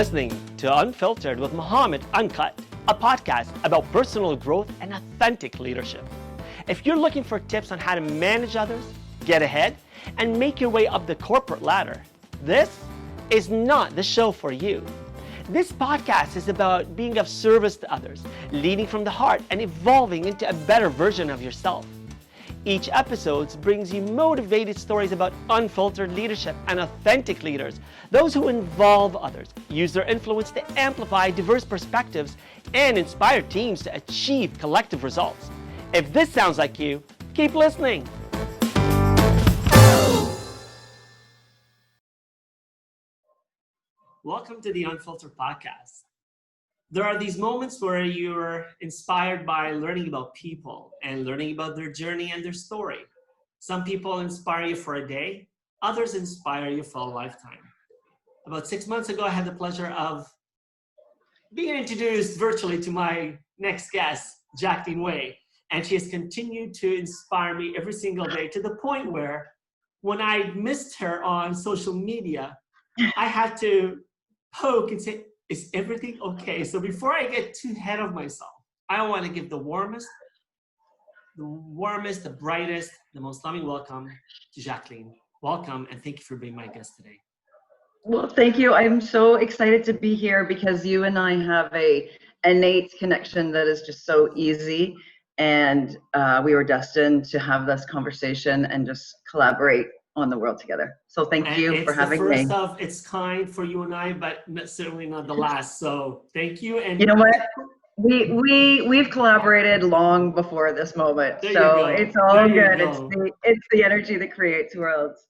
listening to Unfiltered with Muhammad Uncut, a podcast about personal growth and authentic leadership. If you're looking for tips on how to manage others, get ahead, and make your way up the corporate ladder, this is not the show for you. This podcast is about being of service to others, leading from the heart, and evolving into a better version of yourself. Each episode brings you motivated stories about unfiltered leadership and authentic leaders, those who involve others, use their influence to amplify diverse perspectives, and inspire teams to achieve collective results. If this sounds like you, keep listening. Welcome to the Unfiltered Podcast. There are these moments where you're inspired by learning about people and learning about their journey and their story. Some people inspire you for a day, others inspire you for a lifetime. About 6 months ago, I had the pleasure of being introduced virtually to my next guest, Jacqueline Way, and she has continued to inspire me every single day to the point where when I missed her on social media, I had to poke and say, is everything okay? So before I get too ahead of myself, I want to give the warmest, the brightest, the most loving welcome to Jacqueline. Welcome, and thank you for being my guest today. Well, thank you. I'm so excited to be here because you and I have a innate connection that is just so easy, and we were destined to have this conversation and just collaborate on the world together. So thank you for having me. It's the first of its kind for you and I, but certainly not the last. So thank you. And you know what? We've collaborated long before this moment. So it's all good. It's the energy that creates worlds.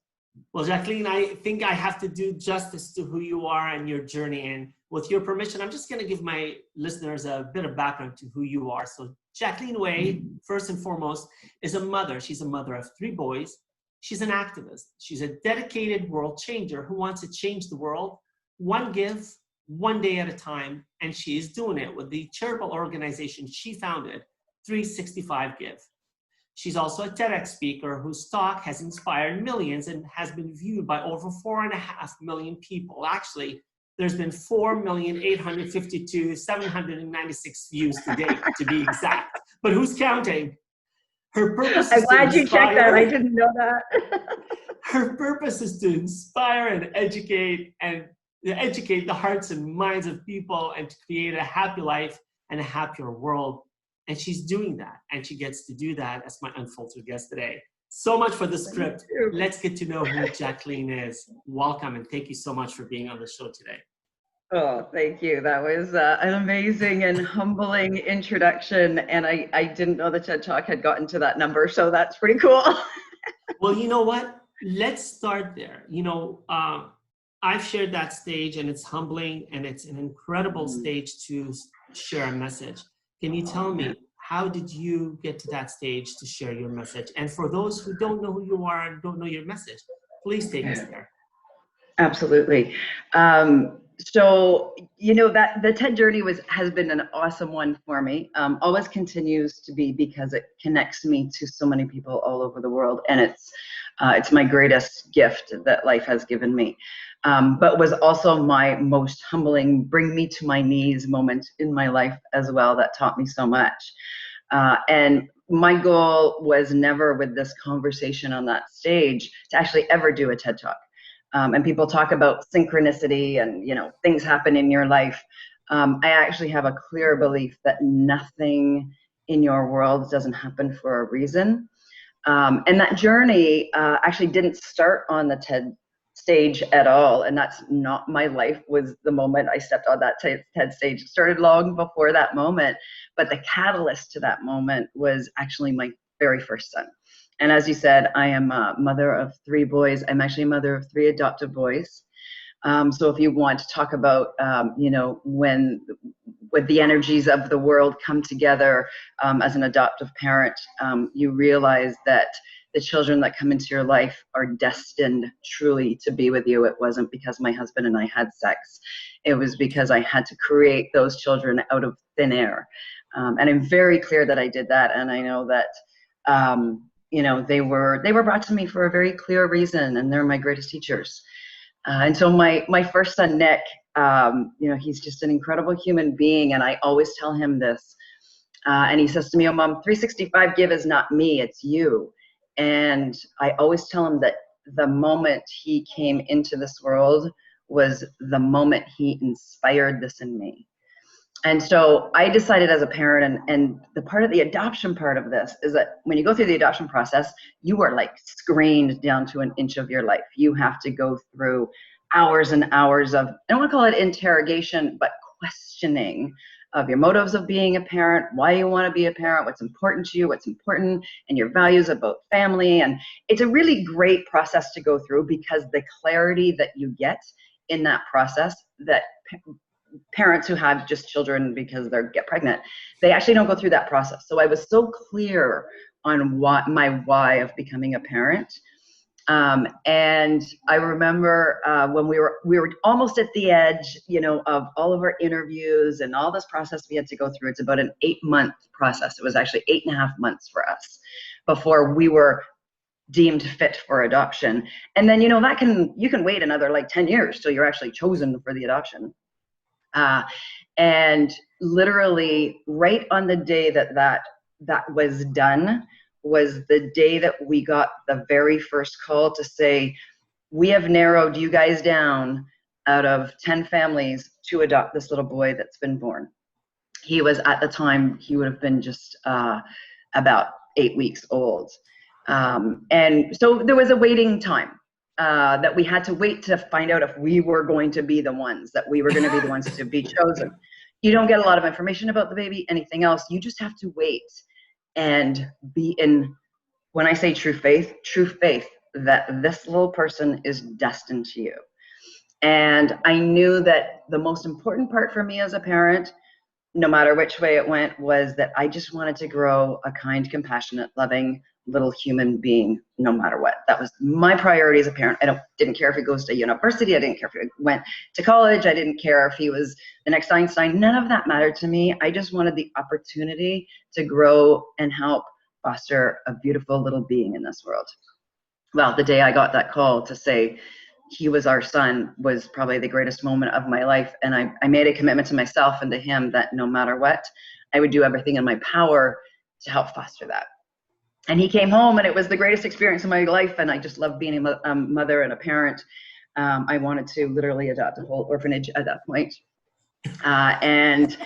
Well, Jacqueline, I think I have to do justice to who you are and your journey. And with your permission, I'm just going to give my listeners a bit of background to who you are. So Jacqueline Way, first and foremost, is a mother. She's a mother of 3 boys. She's an activist. She's a dedicated world changer who wants to change the world, one give, one day at a time. And she is doing it with the charitable organization she founded, 365 Give. She's also a TEDx speaker whose talk has inspired millions and has been viewed by over 4.5 million people. Actually, there's been 4,852,796 views to date, to be exact. But who's counting? Her purpose I'm glad you checked that. I didn't know that. Her purpose is to inspire and educate the hearts and minds of people and to create a happy life and a happier world. And she's doing that. And she gets to do that as my unfiltered guest today. So much for the script. Let's get to know who Jacqueline is. Welcome, and thank you so much for being on the show today. Oh, thank you. That was an amazing and humbling introduction. And I didn't know the TED Talk had gotten to that number. So that's pretty cool. Well, you know what? Let's start there. I've shared that stage, and it's humbling, and it's an incredible stage to share a message. Can you tell me, how did you get to that stage to share your message? And for those who don't know who you are and don't know your message, please take us there. Absolutely. So, that the TED journey has been an awesome one for me. Always continues to be, because it connects me to so many people all over the world. And it's my greatest gift that life has given me. But was also my most humbling, bring me to my knees moment in my life as well, that taught me so much. And my goal was never, with this conversation on that stage, to actually ever do a TED Talk. And people talk about synchronicity and, things happen in your life. I actually have a clear belief that nothing in your world doesn't happen for a reason. And that journey actually didn't start on the TED stage at all. And that's not my life, was the moment I stepped on that TED stage. It started long before that moment. But the catalyst to that moment was actually my very first son. And as you said, I am a mother of 3 boys. I'm actually a mother of 3 adopted boys. So if you want to talk about, when the energies of the world come together as an adoptive parent, you realize that the children that come into your life are destined truly to be with you. It wasn't because my husband and I had sex. It was because I had to create those children out of thin air. And I'm very clear that I did that. And I know that, they were brought to me for a very clear reason, and they're my greatest teachers. And so my first son, Nick, he's just an incredible human being. And I always tell him this. And he says to me, "Oh, Mom, 365 give is not me, it's you." And I always tell him that the moment he came into this world was the moment he inspired this in me. And so I decided as a parent, and the part of the adoption part of this is that when you go through the adoption process, you are like screened down to an inch of your life. You have to go through hours and hours of, I don't want to call it interrogation, but questioning of your motives of being a parent, why you want to be a parent, what's important to you, what's important, and your values about family. And it's a really great process to go through, because the clarity that you get in that process, that parents who have just children because they get pregnant, they actually don't go through that process. So I was so clear on what my why of becoming a parent. And I remember when we were almost at the edge, of all of our interviews and all this process we had to go through. It's about an 8-month process. It was actually 8.5 months for us before we were deemed fit for adoption. And then, you can wait another like 10 years till you're actually chosen for the adoption. And literally right on the day that was done was the day that we got the very first call to say, "We have narrowed you guys down out of 10 families to adopt this little boy that's been born." He was, at the time, he would have been just about 8 weeks old. And so there was a waiting time. That we had to wait to find out if we were going to be the ones, that we were going to be the ones to be chosen. You don't get a lot of information about the baby, anything else. You just have to wait and be in, when I say true faith that this little person is destined to you. And I knew that the most important part for me as a parent, no matter which way it went, was that I just wanted to grow a kind, compassionate, loving little human being, no matter what. That was my priority as a parent. I didn't care if he goes to university. I didn't care if he went to college. I didn't care if he was the next Einstein. None of that mattered to me. I just wanted the opportunity to grow and help foster a beautiful little being in this world. Well, the day I got that call to say he was our son was probably the greatest moment of my life. And I made a commitment to myself and to him that no matter what, I would do everything in my power to help foster that. And he came home, and it was the greatest experience of my life. And I just loved being a mother and a parent. I wanted to literally adopt a whole orphanage at that point. And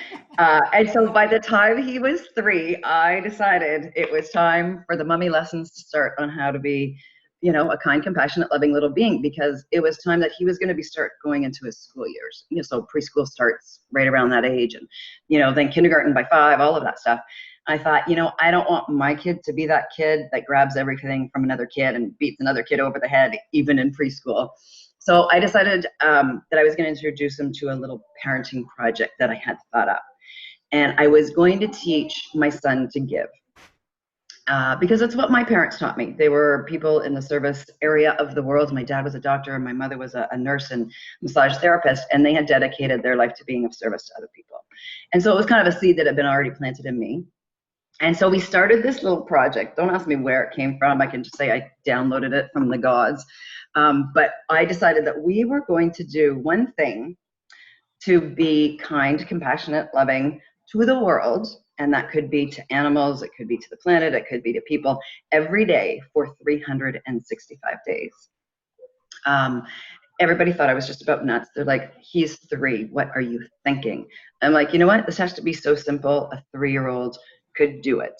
so by the time he was 3, I decided it was time for the mummy lessons to start on how to be, a kind, compassionate, loving little being, because it was time that he was going to start going into his school years. So preschool starts right around that age, and, then kindergarten by 5, all of that stuff. I thought, I don't want my kid to be that kid that grabs everything from another kid and beats another kid over the head, even in preschool. So I decided that I was going to introduce him to a little parenting project that I had thought up. And I was going to teach my son to give. Because it's what my parents taught me. They were people in the service area of the world. My dad was a doctor, and my mother was a nurse and massage therapist, and they had dedicated their life to being of service to other people. And so it was kind of a seed that had been already planted in me. And so we started this little project. Don't ask me where it came from. I can just say I downloaded it from the gods. But I decided that we were going to do one thing to be kind, compassionate, loving to the world. And that could be to animals, it could be to the planet, it could be to people, every day for 365 days. Everybody thought I was just about nuts. They're like, "He's 3, what are you thinking?" I'm like, you know what? This has to be so simple. A 3-year-old could do it.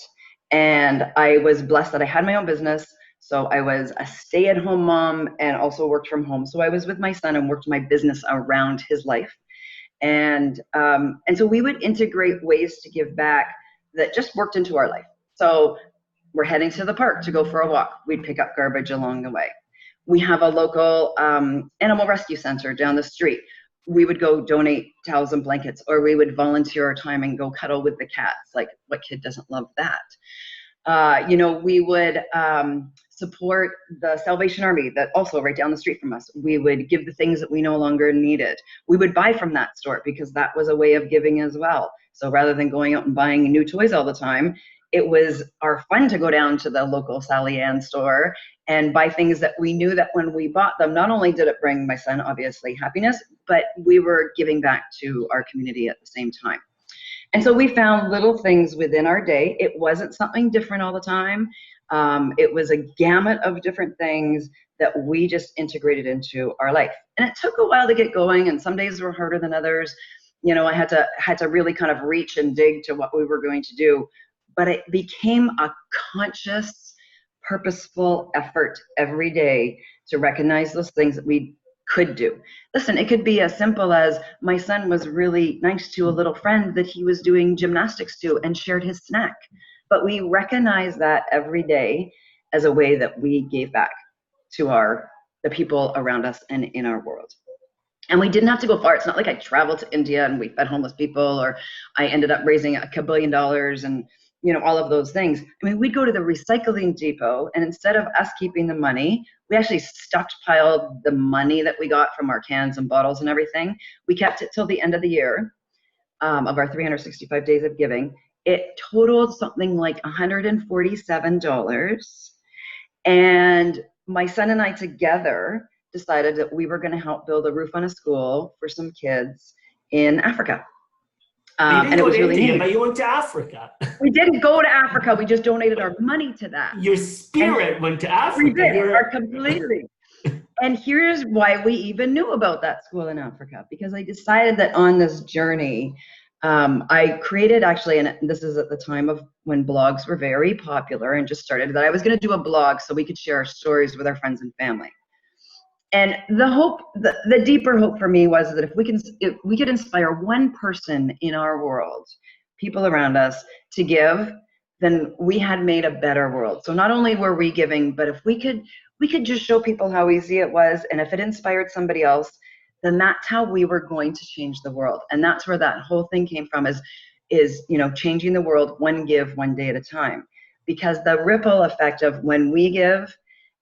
And I was blessed that I had my own business. So I was a stay-at-home mom and also worked from home. So I was with my son and worked my business around his life. And so we would integrate ways to give back that just worked into our life. So we're heading to the park to go for a walk. We'd pick up garbage along the way. We have a local animal rescue center down the street. We would go donate towels and blankets, or we would volunteer our time and go cuddle with the cats. Like, what kid doesn't love that? We would support the Salvation Army that also right down the street from us. We would give the things that we no longer needed. We would buy from that store because that was a way of giving as well. So rather than going out and buying new toys all the time, it was our fun to go down to the local Sally Ann store and buy things that we knew that when we bought them, not only did it bring my son, obviously, happiness, but we were giving back to our community at the same time. And so we found little things within our day. It wasn't something different all the time. It was a gamut of different things that we just integrated into our life. And it took a while to get going, and some days were harder than others. You know, I had to really kind of reach and dig to what we were going to do. But it became a conscious, purposeful effort every day to recognize those things that we could do. Listen, it could be as simple as my son was really nice to a little friend that he was doing gymnastics to and shared his snack. But we recognize that every day as a way that we gave back to the people around us and in our world. And we didn't have to go far. It's not like I traveled to India and we fed homeless people, or I ended up raising $1 billion and, you know, all of those things. I mean, we'd go to the recycling depot, and instead of us keeping the money, we actually stockpiled the money that we got from our cans and bottles and everything. We kept it till the end of the year of our 365 days of giving. It totaled something like $147. And my son and I together decided that we were going to help build a roof on a school for some kids in Africa. And it was really neat. But you went to Africa. We didn't go to Africa. We just donated our money to that. Your spirit went to Africa. We did, completely. And here's why we even knew about that school in Africa. Because I decided that on this journey, I created actually, and this is at the time of when blogs were very popular and just started, that I was going to do a blog so we could share our stories with our friends and family. And the hope, the deeper hope for me was that if we could inspire one person in our world, people around us, to give, then we had made a better world. So not only were we giving, but if we could just show people how easy it was, and if it inspired somebody else, then that's how we were going to change the world. And that's where that whole thing came from, is you know, changing the world one give, one day at a time. Because the ripple effect of when we give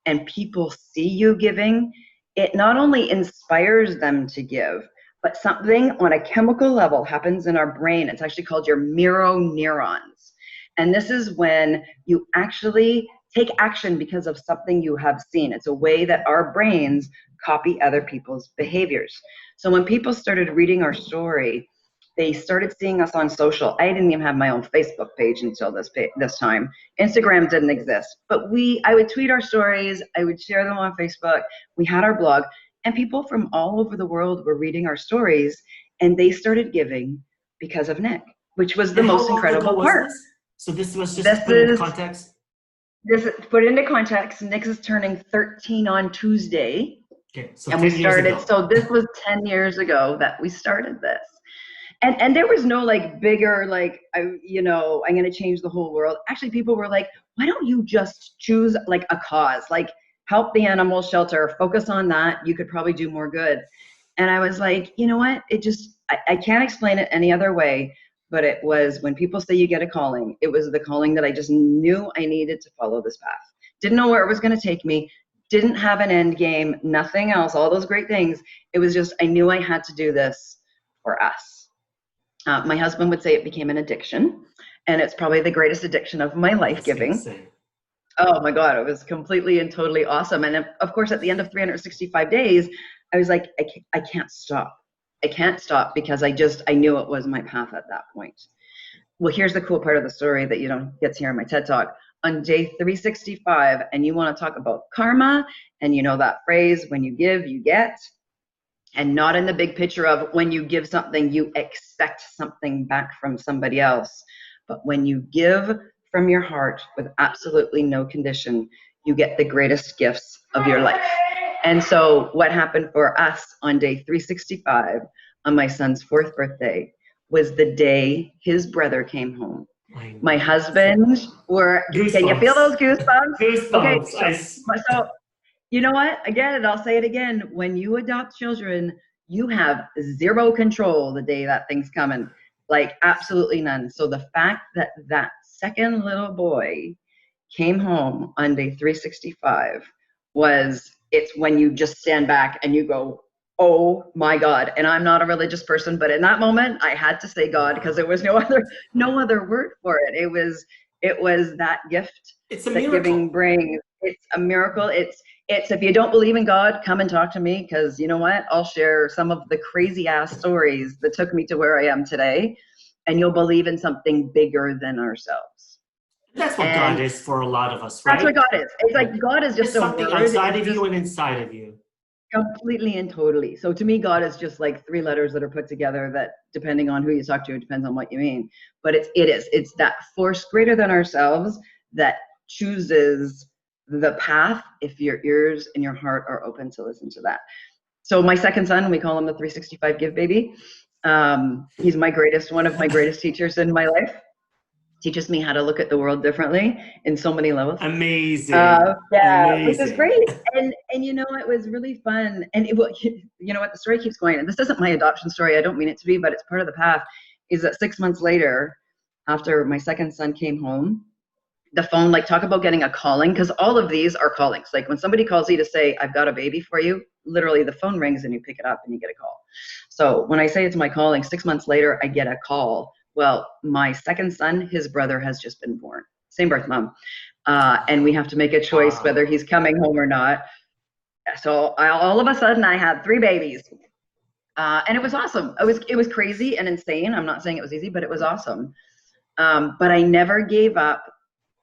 and people see you giving, it not only inspires them to give, but something on a chemical level happens in our brain. It's actually called your mirror neurons. And this is when you actually take action because of something you have seen. It's a way that our brains copy other people's behaviors. So when people started reading our story, they started seeing us on social. I didn't even have my own Facebook page until this time. Instagram didn't exist, but I would tweet our stories. I would share them on Facebook. We had our blog, and people from all over the world were reading our stories, and they started giving because of Nick, which was the most incredible part. So this was just put into context? Put into context, Nick is turning 13 on Tuesday. Okay, so and we started, so this was 10 years ago that we started this. And there was no like bigger, like, I'm going to change the whole world. Actually, people were like, why don't you just choose like a cause, like help the animal shelter, focus on that. You could probably do more good. And I was like, you know what? I can't explain it any other way, but it was when people say you get a calling, it was the calling that I just knew I needed to follow this path. Didn't know where it was going to take me. Didn't have an end game, nothing else, all those great things. It was just, I knew I had to do this for us. My husband would say it became an addiction, and it's probably the greatest addiction of my life, giving. Oh my God, it was completely and totally awesome. And of course, at the end of 365 days, I was like, I can't stop. I can't stop because I knew it was my path at that point. Well, here's the cool part of the story that you don't get to hear in my TED Talk. On day 365, and you want to talk about karma, and you know that phrase, when you give, you get. And not in the big picture of when you give something, you expect something back from somebody else. But when you give from your heart with absolutely no condition, you get the greatest gifts of your life. And so what happened for us on day 365, on my son's 4th birthday, was the day his brother came home. My husband goosebumps. Can you feel those goosebumps? Goosebumps. Okay, so you know what? Again, I'll say it again. When you adopt children, you have zero control the day that thing's coming. Like absolutely none. So the fact that that second little boy came home on day 365 it's when you just stand back and you go, oh my God. And I'm not a religious person, but in that moment I had to say God because there was no other word for it. It was that gift it's a that miracle. Giving brings. It's a miracle. It's if you don't believe in God, come and talk to me, because you know what? I'll share some of the crazy ass stories that took me to where I am today, and you'll believe in something bigger than ourselves. That's what And God is for a lot of us, right? that's what God is. It's like God is just It's a something word. outside It's of just you and inside of you. completely and totally. So to me, God is just like three letters that are put together that, depending on who you talk to, it depends on what you mean. But it's that force greater than ourselves that chooses the path if your ears and your heart are open to listen to that. So my second son, we call him the 365 Give Baby. He's one of my greatest teachers in my life. Teaches me how to look at the world differently in so many levels. Amazing. Yeah, which is Amazing. great. And it was really fun. And you know what, the story keeps going. And this isn't my adoption story. I don't mean it to be, but it's part of the path. Is that 6 months later, after my second son came home, the phone, like, talk about getting a calling, because all of these are callings. Like when somebody calls you to say, I've got a baby for you, literally the phone rings and you pick it up and you get a call. So when I say it's my calling, 6 months later, I get a call. Well, my second son, his brother has just been born, same birth mom. And we have to make a choice whether he's coming home or not. So all of a sudden I had 3 babies. And it was awesome. It was crazy and insane. I'm not saying it was easy, but it was awesome. But I never gave up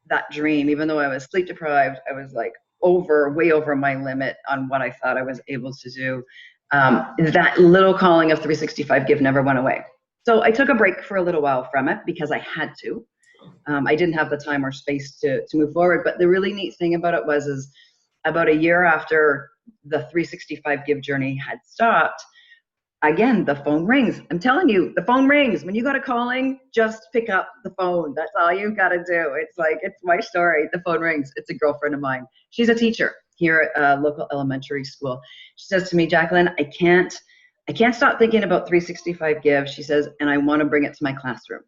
that dream, even though I was sleep deprived. I was like way over my limit on what I thought I was able to do. That little calling of 365 Give never went away. So I took a break for a little while from it because I had to. I didn't have the time or space to move forward. But the really neat thing about it is about a year after the 365 Give journey had stopped, again, the phone rings. I'm telling you, the phone rings. When you got a calling, just pick up the phone. That's all you got to do. It's like, it's my story. The phone rings. It's a girlfriend of mine. She's a teacher here at a local elementary school. She says to me, Jacqueline, I can't stop thinking about 365 Give. She says, and I want to bring it to my classroom.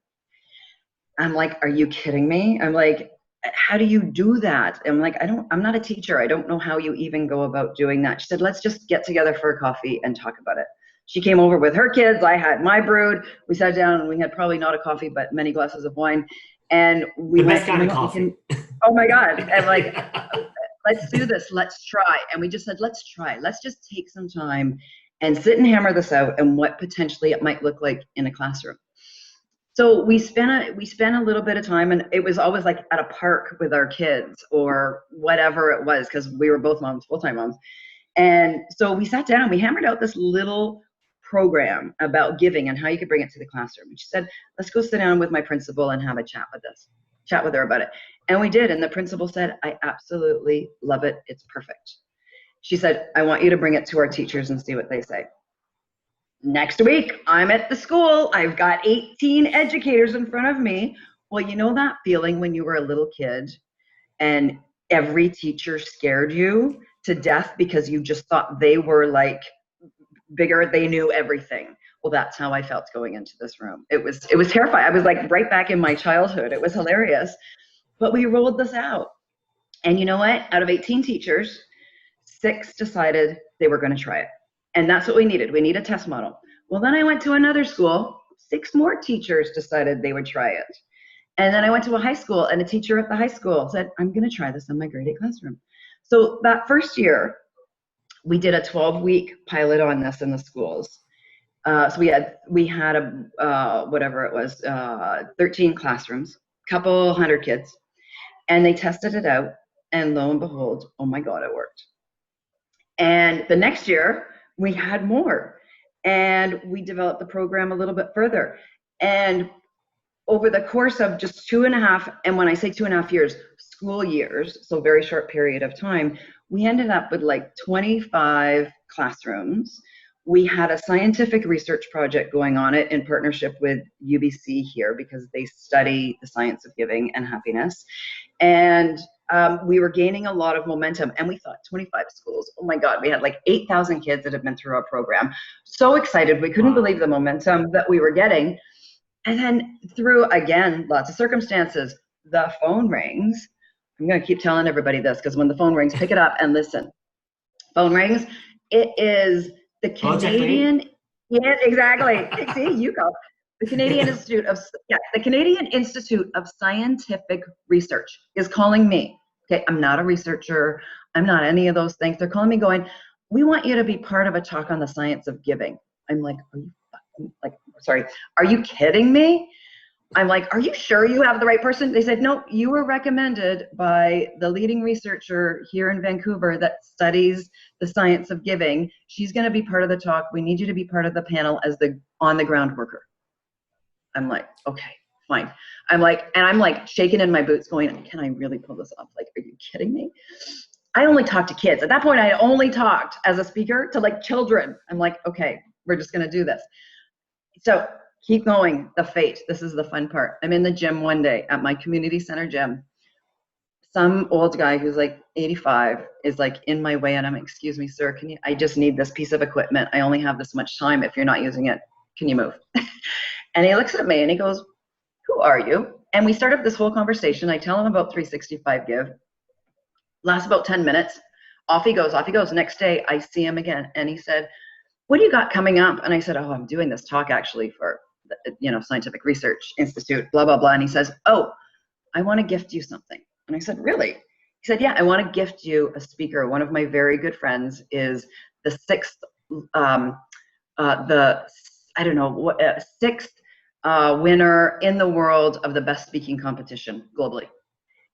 I'm like, are you kidding me? I'm like, how do you do that? I'm like, I'm not a teacher. I don't know how you even go about doing that. She said, let's just get together for a coffee and talk about it. She came over with her kids. I had my brood. We sat down and we had probably not a coffee, but many glasses of wine. And we went, kind of coffee. Oh my God. I'm like, let's do this. Let's try. And we just said, let's try. Let's just take some time and sit and hammer this out and what potentially it might look like in a classroom. So we spent a little bit of time, and it was always like at a park with our kids or whatever it was, because we were both moms, full-time moms. And so we sat down, we hammered out this little program about giving and how you could bring it to the classroom. And she said, let's go sit down with my principal and have a chat with her about it. And we did. And the principal said, I absolutely love it. It's perfect. She said, I want you to bring it to our teachers and see what they say. Next week, I'm at the school. I've got 18 educators in front of me. Well, you know that feeling when you were a little kid and every teacher scared you to death because you just thought they were like bigger, they knew everything. Well, that's how I felt going into this room. It was terrifying. I was like right back in my childhood. It was hilarious. But we rolled this out. And you know what? Out of 18 teachers, 6 decided they were going to try it. And that's what we needed. We need a test model. Well, then I went to another school. 6 more teachers decided they would try it. And then I went to a high school, and a teacher at the high school said, I'm going to try this in my grade 8 classroom. So that first year, we did a 12-week pilot on this in the schools. So we had whatever it was, 13 classrooms, couple hundred kids, and they tested it out. And lo and behold, oh my God, it worked. And the next year, we had more, and we developed the program a little bit further. And over the course of just 2.5, and when I say 2.5 years, school years, so very short period of time, we ended up with like 25 classrooms. We had a scientific research project going on it in partnership with UBC here because they study the science of giving and happiness. And we were gaining a lot of momentum, and we thought 25 schools. Oh my God, we had like 8,000 kids that had been through our program. So excited. We couldn't believe the momentum that we were getting. And then through, again, lots of circumstances, the phone rings. I'm going to keep telling everybody this because when the phone rings, pick it up and listen. Phone rings. It is the Canadian. Yeah, exactly. See, you go. The Canadian Institute of Scientific Research is calling me. Okay, I'm not a researcher. I'm not any of those things. They're calling me going, we want you to be part of a talk on the science of giving. I'm like, are you kidding me? I'm like, are you sure you have the right person? They said, no, you were recommended by the leading researcher here in Vancouver that studies the science of giving. She's going to be part of the talk. We need you to be part of the panel as the on-the-ground worker. I'm like, okay, fine. I'm like shaking in my boots going, can I really pull this off? Like, are you kidding me? I only talked to kids. At that point, I only talked as a speaker to like children. I'm like, okay, we're just going to do this. So keep going, the fate. This is the fun part. I'm in the gym one day at my community center gym. Some old guy who's like 85 is like in my way, and I'm, excuse me, sir, I just need this piece of equipment. I only have this much time. If you're not using it, can you move? And he looks at me and he goes, who are you? And we start up this whole conversation. I tell him about 365 Give. Lasts about 10 minutes. Off he goes. Next day, I see him again. And he said, what do you got coming up? And I said, oh, I'm doing this talk actually for, Scientific Research Institute, blah, blah, blah. And he says, oh, I want to gift you something. And I said, really? He said, yeah, I want to gift you a speaker. One of my very good friends is the sixth winner in the world of the best speaking competition globally.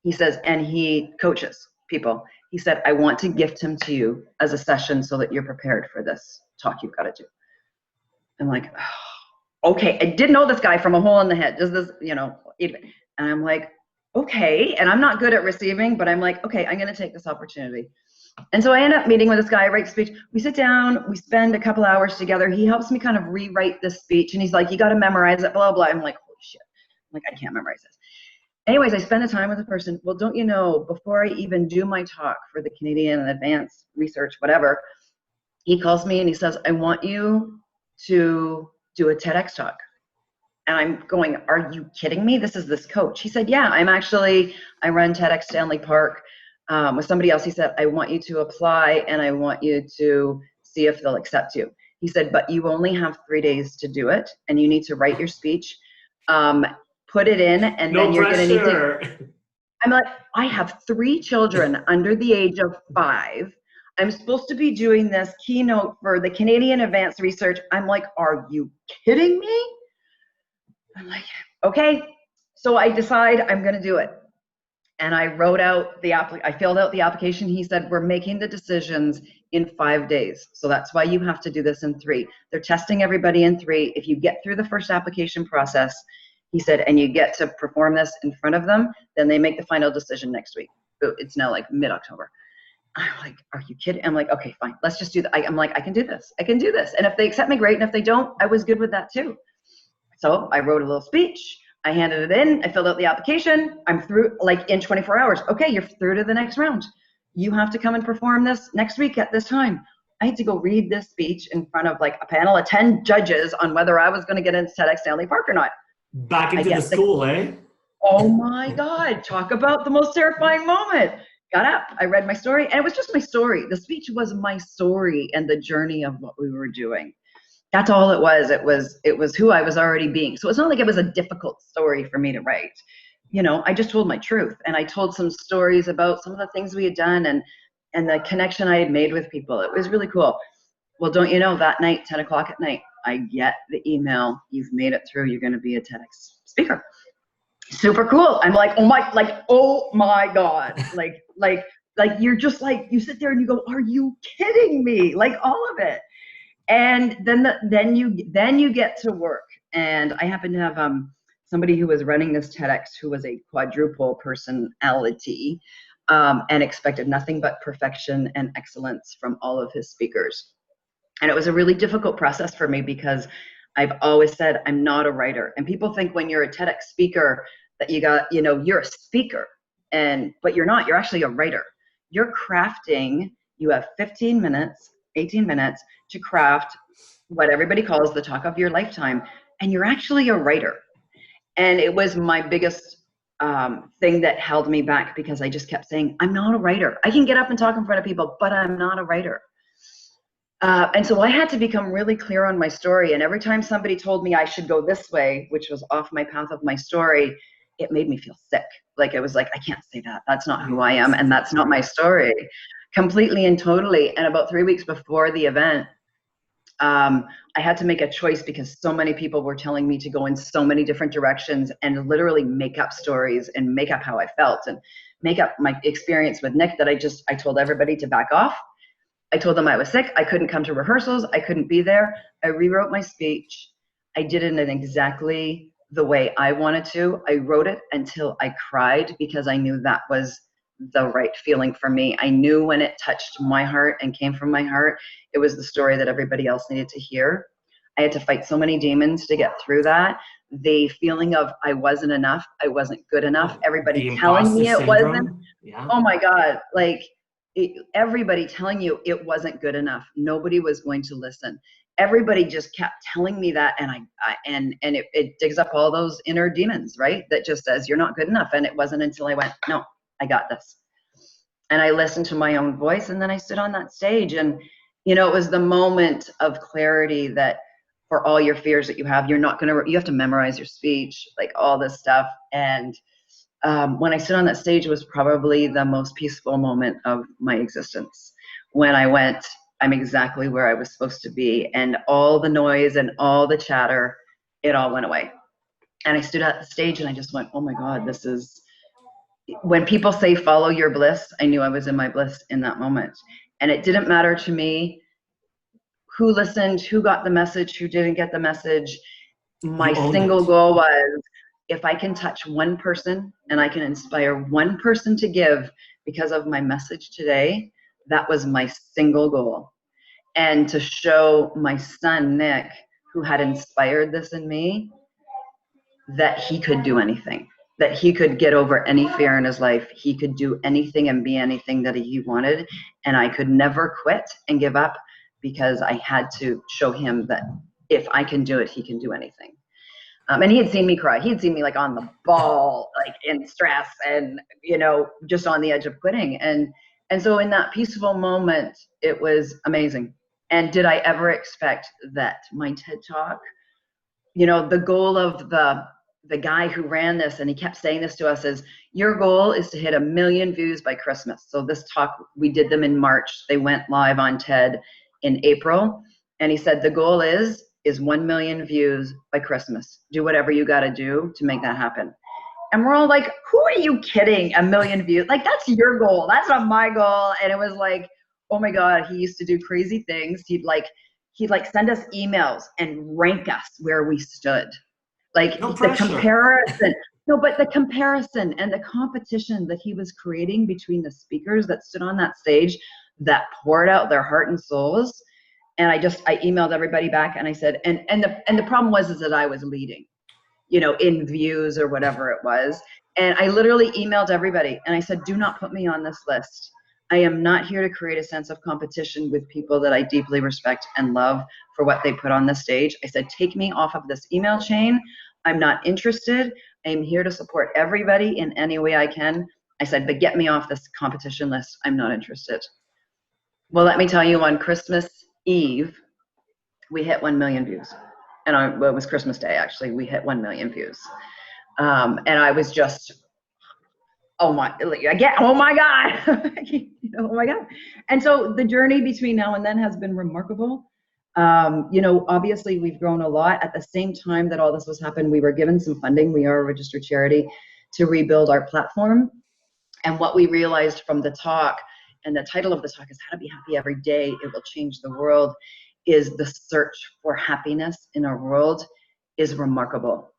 He says, and he coaches people. He said, I want to gift him to you as a session so that you're prepared for this talk you've got to do. I'm like, oh, okay. I didn't know this guy from a hole in the head. Does this, and I'm like, okay. And I'm not good at receiving, but I'm like, okay, I'm going to take this opportunity. And so I end up meeting with this guy, I write speech. We sit down, we spend a couple hours together. He helps me kind of rewrite this speech. And he's like, you got to memorize it, blah, blah. I'm like, holy shit. I'm like, I can't memorize this. Anyways, I spend the time with the person. Well, don't you know, before I even do my talk for the Canadian Advanced Research, whatever, he calls me and he says, I want you to do a TEDx talk. And I'm going, are you kidding me? This is this coach. He said, yeah, I run TEDx Stanley Park with somebody else. He said, I want you to apply and I want you to see if they'll accept you. He said, but you only have 3 days to do it and you need to write your speech. Put it in, and then you're going to need to. I'm like, I have 3 children under the age of 5. I'm supposed to be doing this keynote for the Canadian Advanced Research. I'm like, are you kidding me? I'm like, okay. So I decide I'm going to do it. And I wrote out I filled out the application. He said, we're making the decisions in 5 days. So that's why you have to do this in 3. They're testing everybody in 3. If you get through the first application process, he said, and you get to perform this in front of them, then they make the final decision next week. It's now like mid-October. I'm like, are you kidding? I'm like, okay, fine. Let's just do that. I'm like, I can do this. I can do this. And if they accept me, great. And if they don't, I was good with that too. So I wrote a little speech. I handed it in. I filled out the application. I'm through like in 24 hours. Okay, you're through to the next round. You have to come and perform this next week at this time. I had to go read this speech in front of like a panel of 10 judges on whether I was going to get into TEDx Stanley Park or not. Back into the school, eh? Oh my God, talk about the most terrifying moment. Got up, I read my story, and it was just my story. The speech was my story and the journey of what we were doing. That's all it was. It was who I was already being. So it's not like it was a difficult story for me to write. I just told my truth, and I told some stories about some of the things we had done and the connection I had made with people. It was really cool. Well, don't you know, that night, 10 o'clock at night, I get the email, you've made it through, you're going to be a TEDx speaker. Super cool. I'm like, oh my God. Like you're just like, you sit there and you go, are you kidding me? Like all of it. And then you get to work. And I happen to have somebody who was running this TEDx who was a quadruple personality and expected nothing but perfection and excellence from all of his speakers. And it was a really difficult process for me because I've always said I'm not a writer. And people think when you're a TEDx speaker that you're a speaker, but you're not. You're actually a writer. You're crafting. You have 15 minutes, 18 minutes to craft what everybody calls the talk of your lifetime. And you're actually a writer. And it was my biggest thing that held me back because I just kept saying, I'm not a writer. I can get up and talk in front of people, but I'm not a writer. And so I had to become really clear on my story. And every time somebody told me I should go this way, which was off my path of my story, it made me feel sick. Like, it was like, I can't say that. That's not who I am. And that's not my story. Completely and totally. And about 3 weeks before the event, I had to make a choice because so many people were telling me to go in so many different directions and literally make up stories and make up how I felt and make up my experience with Nick, that I told everybody to back off. I told them I was sick. I couldn't come to rehearsals. I couldn't be there. I rewrote my speech. I did it in exactly the way I wanted to. I wrote it until I cried because I knew that was the right feeling for me. I knew when it touched my heart and came from my heart, it was the story that everybody else needed to hear. I had to fight so many demons to get through that. The feeling of I wasn't enough, I wasn't good enough, everybody telling me it wasn't. Yeah. Oh my God, like everybody telling you it wasn't good enough. Nobody was going to listen. Everybody just kept telling me that, and it digs up all those inner demons, right? That just says you're not good enough. And it wasn't until I went, no, I got this. And I listened to my own voice, and then I stood on that stage, and it was the moment of clarity that for all your fears that you have, you have to memorize your speech, like all this stuff. And when I stood on that stage, it was probably the most peaceful moment of my existence. When I went, I'm exactly where I was supposed to be, and all the noise and all the chatter, it all went away. And I stood at the stage and I just went, oh my God, this is, when people say follow your bliss, I knew I was in my bliss in that moment. And it didn't matter to me who listened, who got the message, who didn't get the message. My single goal was, if I can touch one person and I can inspire one person to give because of my message today, that was my single goal. And to show my son, Nick, who had inspired this in me, that he could do anything, that he could get over any fear in his life. He could do anything and be anything that he wanted. And I could never quit and give up, because I had to show him that if I can do it, he can do anything. And he had seen me cry. He had seen me like on the ball, like in stress and, just on the edge of quitting. And so in that peaceful moment, it was amazing. And did I ever expect that my TED Talk, the goal of the guy who ran this, and he kept saying this to us, is your goal is to hit 1 million views by Christmas. So this talk, we did them in March. They went live on TED in April. And he said, the goal is 1 million views by Christmas. Do whatever you got to do to make that happen. And we're all like, who are you kidding? 1 million views? Like, that's your goal. That's not my goal. And it was like, oh my God, he used to do crazy things. He'd send us emails and rank us where we stood. Like the comparison. No, but the comparison and the competition that he was creating between the speakers that stood on that stage that poured out their heart and souls. And I emailed everybody back and I said, and the problem was that I was leading, in views or whatever it was. And I literally emailed everybody and I said, do not put me on this list. I am not here to create a sense of competition with people that I deeply respect and love for what they put on the stage. I said, take me off of this email chain. I'm not interested. I'm here to support everybody in any way I can. I said, but get me off this competition list. I'm not interested. Well, let me tell you, on Christmas Eve, we hit 1 million views. And it was Christmas Day, actually. We hit 1 million views. And I was just, oh my God. Oh my God. And so the journey between now and then has been remarkable. Obviously we've grown a lot. At the same time that all this was happening, we were given some funding. We are a registered charity to rebuild our platform. And what we realized from the talk, and the title of the talk is How to Be Happy Every Day, It Will Change the World, is the search for happiness in our world is remarkable.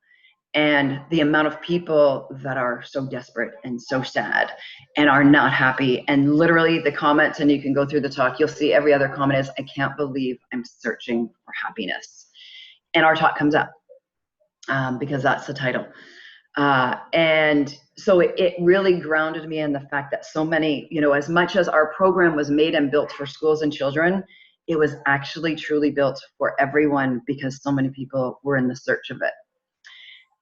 And the amount of people that are so desperate and so sad and are not happy, and literally the comments, and you can go through the talk, you'll see every other comment is, I can't believe I'm searching for happiness. And our talk comes up because that's the title. And so it really grounded me in the fact that so many, as much as our program was made and built for schools and children, it was actually truly built for everyone because so many people were in the search of it.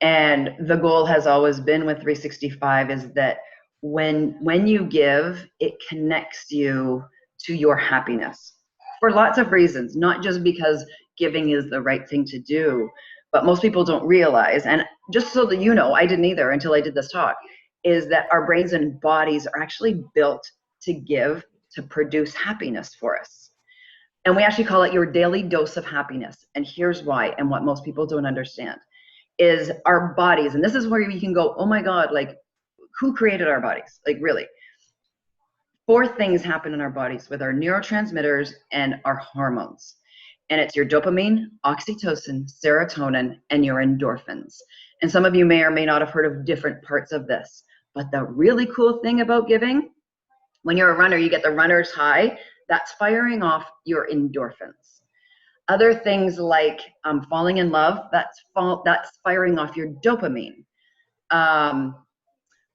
And the goal has always been with 365 is that when you give, it connects you to your happiness for lots of reasons, not just because giving is the right thing to do, but most people don't realize, and just so that you know, I didn't either until I did this talk, is that our brains and bodies are actually built to produce happiness for us. And we actually call it your daily dose of happiness. And here's why, and what most people don't understand, is our bodies, and this is where we can go, oh my God, like, who created our bodies? Like, really? 4 things happen in our bodies with our neurotransmitters and our hormones. And it's your dopamine, oxytocin, serotonin, and your endorphins. And some of you may or may not have heard of different parts of this. But the really cool thing about giving, when you're a runner, you get the runner's high. That's firing off your endorphins. Other things like falling in love, that's firing off your dopamine.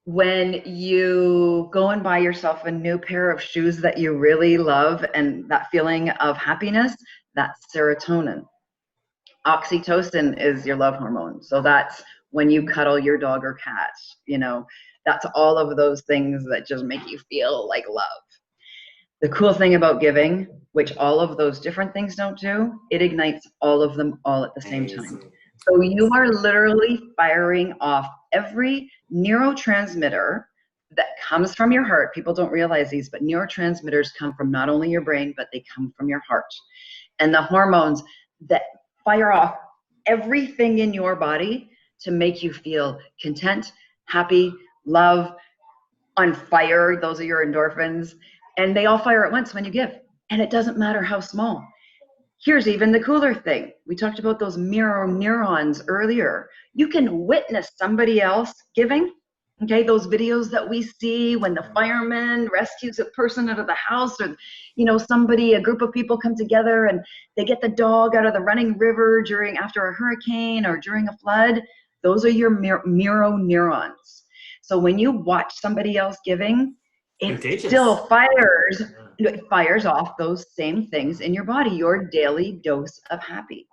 When you go and buy yourself a new pair of shoes that you really love, and that feeling of happiness, that's serotonin. Oxytocin is your love hormone. So that's when you cuddle your dog or cat, that's all of those things that just make you feel like love. The cool thing about giving, which all of those different things don't do, it ignites all of them all at the same time. So you are literally firing off every neurotransmitter that comes from your heart. People don't realize these, but neurotransmitters come from not only your brain, but they come from your heart. And the hormones that fire off everything in your body to make you feel content, happy, love, on fire. Those are your endorphins. And they all fire at once when you give. And it doesn't matter how small. Here's even the cooler thing. We talked about those mirror neurons earlier. You can witness somebody else giving. Okay, those videos that we see when the fireman rescues a person out of the house, or a group of people come together and they get the dog out of the running river after a hurricane or during a flood. Those are your mirror neurons. So when you watch somebody else giving, it still fires off those same things in your body, your daily dose of happy.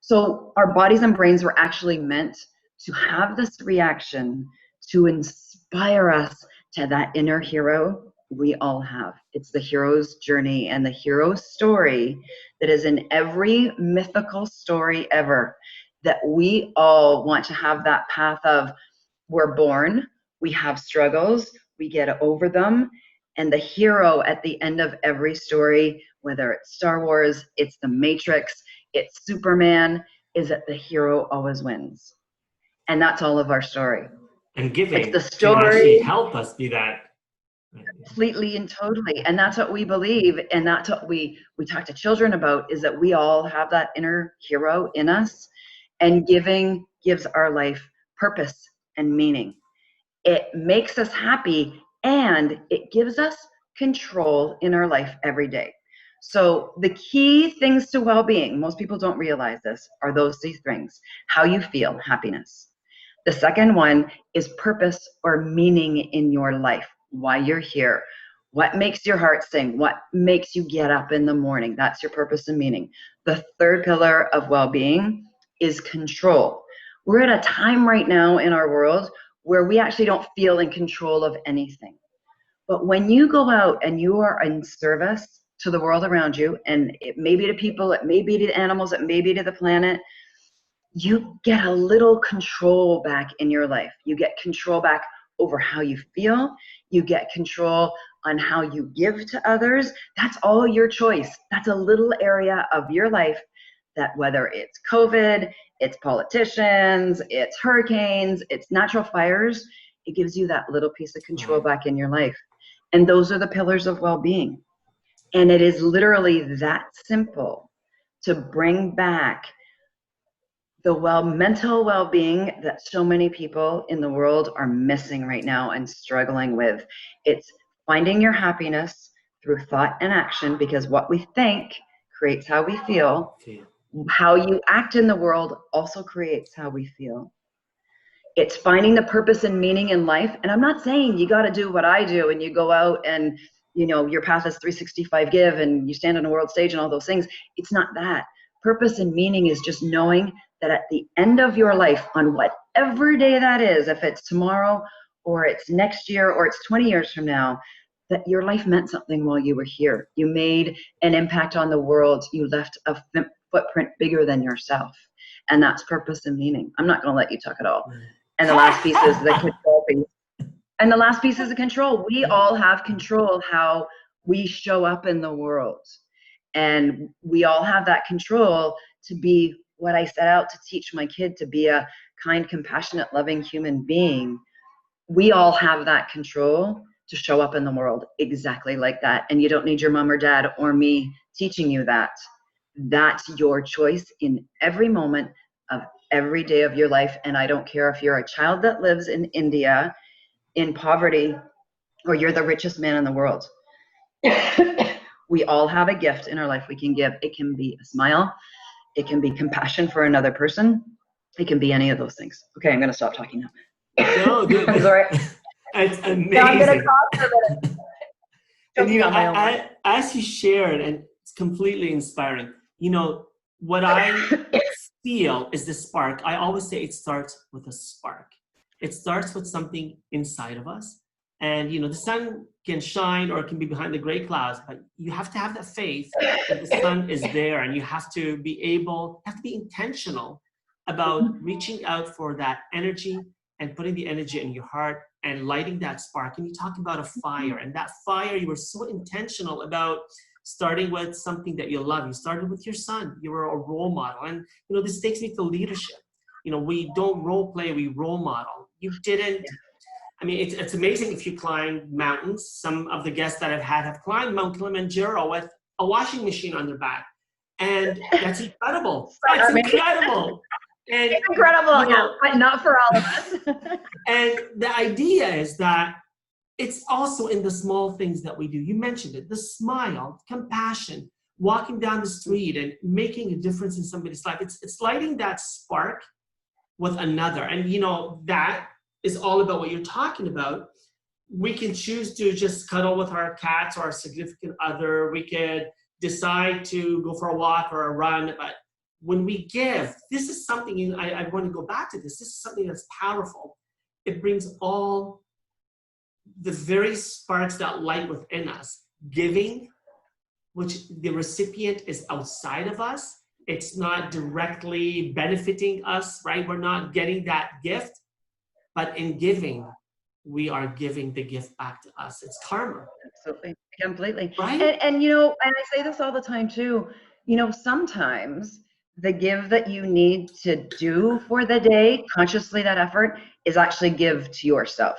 So our bodies and brains were actually meant to have this reaction to inspire us to that inner hero we all have. It's the hero's journey and the hero's story that is in every mythical story ever, that we all want to have that path of, we're born, we have struggles, we get over them, and the hero at the end of every story, whether it's Star Wars, it's The Matrix, it's Superman, is that the hero always wins. And that's all of our story. And giving it's the story, can actually help us be that. Completely and totally. And that's what we believe. And that's what we talk to children about, is that we all have that inner hero in us. And giving gives our life purpose and meaning. It makes us happy, and it gives us control in our life every day. So the key things to well-being, most people don't realize this, are those 3 things. How you feel, happiness. The second one is purpose or meaning in your life, why you're here, what makes your heart sing, what makes you get up in the morning. That's your purpose and meaning. The third pillar of well-being is control. We're at a time right now in our world where we actually don't feel in control of anything. But when you go out and you are in service to the world around you, and it may be to people, it may be to animals, it may be to the planet, you get a little control back in your life. You get control back over how you feel. You get control on how you give to others. That's all your choice. That's a little area of your life that, whether it's COVID, it's politicians, it's hurricanes, it's natural fires, it gives you that little piece of control back in your life. And those are the pillars of well-being. And it is literally that simple to bring back the mental well-being that so many people in the world are missing right now and struggling with. It's finding your happiness through thought and action, because what we think creates how we feel. How you act in the world also creates how we feel. It's finding the purpose and meaning in life. And I'm not saying you got to do what I do and you go out and, your path is 365 give and you stand on a world stage and all those things. It's not that. Purpose and meaning is just knowing that at the end of your life, on whatever day that is, if it's tomorrow or it's next year or it's 20 years from now, that your life meant something while you were here. You made an impact on the world. You left a footprint bigger than yourself. And that's purpose and meaning. I'm not going to let you talk at all. And the last piece is the control piece. And the last piece is the control. We all have control how we show up in the world. And we all have that control to be what I set out to teach my kid, to be a kind, compassionate, loving human being. We all have that control to show up in the world exactly like that. And you don't need your mom or dad or me teaching you that. That's your choice in every moment of every day of your life. And I don't care if you're a child that lives in India in poverty or you're the richest man in the world. We all have a gift in our life we can give. It can be a smile. It can be compassion for another person. It can be any of those things. Okay, I'm going to stop talking now. No, dude, I'm sorry. it's amazing. Now I'm going to talk for a minute. And you know, as you shared, and it's completely inspiring. You know, what I feel is the spark. I always say it starts with a spark. It starts with something inside of us. And, you know, the sun can shine or it can be behind the gray clouds, but you have to have that faith that the sun is there, and you have to be intentional about reaching out for that energy and putting the energy in your heart and lighting that spark. And you talk about a fire, and that fire, you were so intentional about starting with something that you love. You started with your son. You were a role model. And, you know, this takes me to leadership. You know, we don't role play, we role model. You didn't. I mean, it's amazing if you climb mountains. Some of the guests that I've had have climbed Mount Kilimanjaro with a washing machine on their back. And that's incredible. That's incredible. And, it's incredible, you know, but not for all of us. And the idea is that it's also in the small things that we do. You mentioned it, the smile, compassion, walking down the street and making a difference in somebody's life. It's lighting that spark with another. And, you know, that is all about what you're talking about. We can choose to just cuddle with our cats or our significant other. We could decide to go for a walk or a run. But when we give, this is something, I want to go back to this. This is something that's powerful. It brings all the very sparks that light within us. Giving, which the recipient is outside of us. It's not directly benefiting us, right? We're not getting that gift. But in giving, we are giving the gift back to us. It's karma. Absolutely. Completely. Right? And, you know, and I say this all the time too, you know, sometimes the give that you need to do for the day, consciously that effort, is actually give to yourself.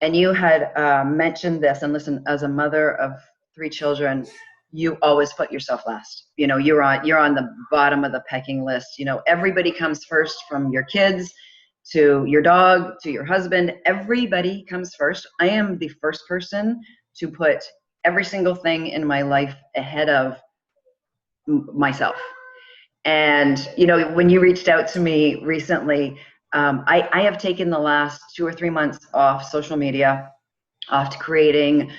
And you had mentioned this, and listen, as a mother of 3 children, you always put yourself last. You know, you're on the bottom of the pecking list. You know, everybody comes first, from your kids to your dog, to your husband. Everybody comes first. I am the first person to put every single thing in my life ahead of myself. And, you know, when you reached out to me recently, I have taken the last 2 or 3 months off social media, off to creating,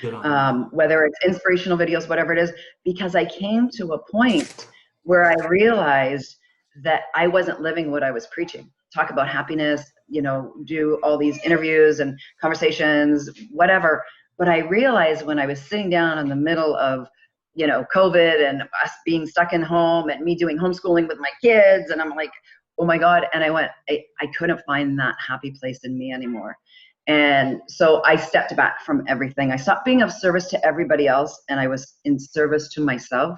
whether it's inspirational videos, whatever it is, because I came to a point where I realized that I wasn't living what I was preaching. Talk about happiness, you know, do all these interviews and conversations, whatever. But I realized when I was sitting down in the middle of, you know, COVID and us being stuck in home and me doing homeschooling with my kids, and I'm like, oh my God. And I went, I couldn't find that happy place in me anymore. And so I stepped back from everything. I stopped being of service to everybody else, and I was in service to myself.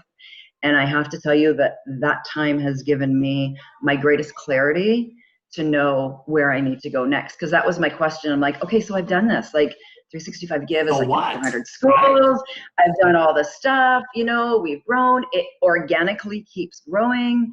And I have to tell you that that time has given me my greatest clarity to know where I need to go next. Because that was my question. I'm like, okay, so I've done this. Like 365 Give is like 400 schools. Right. I've done all this stuff. You know, we've grown. It organically keeps growing.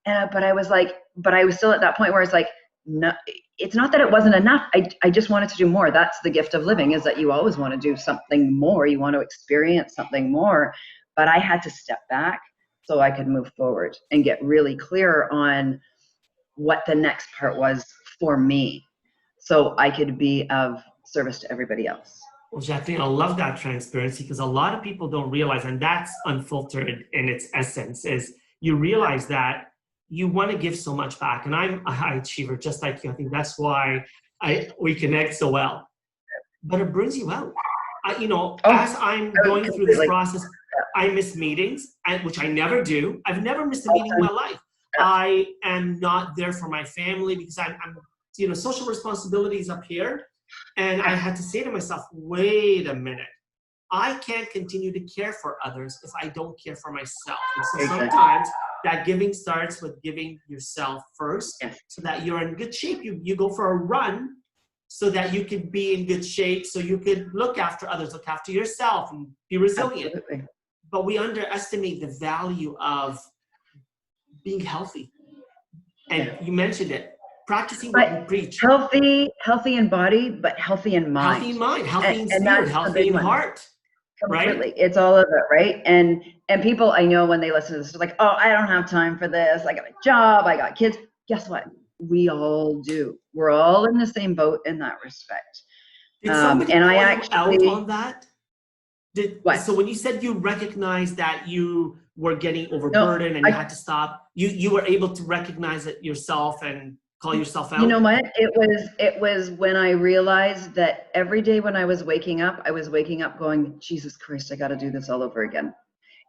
But I was like, but I was still at that point where it's like, no, it's not that it wasn't enough. I just wanted to do more. That's the gift of living, is that you always want to do something more. You want to experience something more. But I had to step back so I could move forward and get really clear on what the next part was for me, so I could be of service to everybody else. Well, Jacqueline, I love that transparency, because a lot of people don't realize, and that's unfiltered in its essence, is you realize that you want to give so much back. And I'm a high achiever, just like you. I think that's why we connect so well. But it brings you out. As I'm going through this process, I miss meetings, which I never do. I've never missed a meeting in my life. I am not there for my family because I'm social responsibilities up here. And I had to say to myself, wait a minute. I can't continue to care for others if I don't care for myself. And so sometimes that giving starts with giving yourself first, so that you're in good shape. You go for a run so that you can be in good shape, so you can look after others, look after yourself, and be resilient. Absolutely. But we underestimate the value of being healthy. And you mentioned it. Practicing what you preach. Healthy in body, but healthy in mind. Healthy in mind, healthy in spirit, healthy in heart. Completely. Right? It's all of it, right? And people I know when they listen to this, they're like, oh, I don't have time for this. I got a job, I got kids. Guess what? We all do. We're all in the same boat in that respect. Did somebody and call I actually, you out on that? So when you said you recognized that you were getting overburdened and you had to stop, you were able to recognize it yourself and call yourself out? You know what? It was when I realized that every day when I was waking up going, Jesus Christ, I got to do this all over again.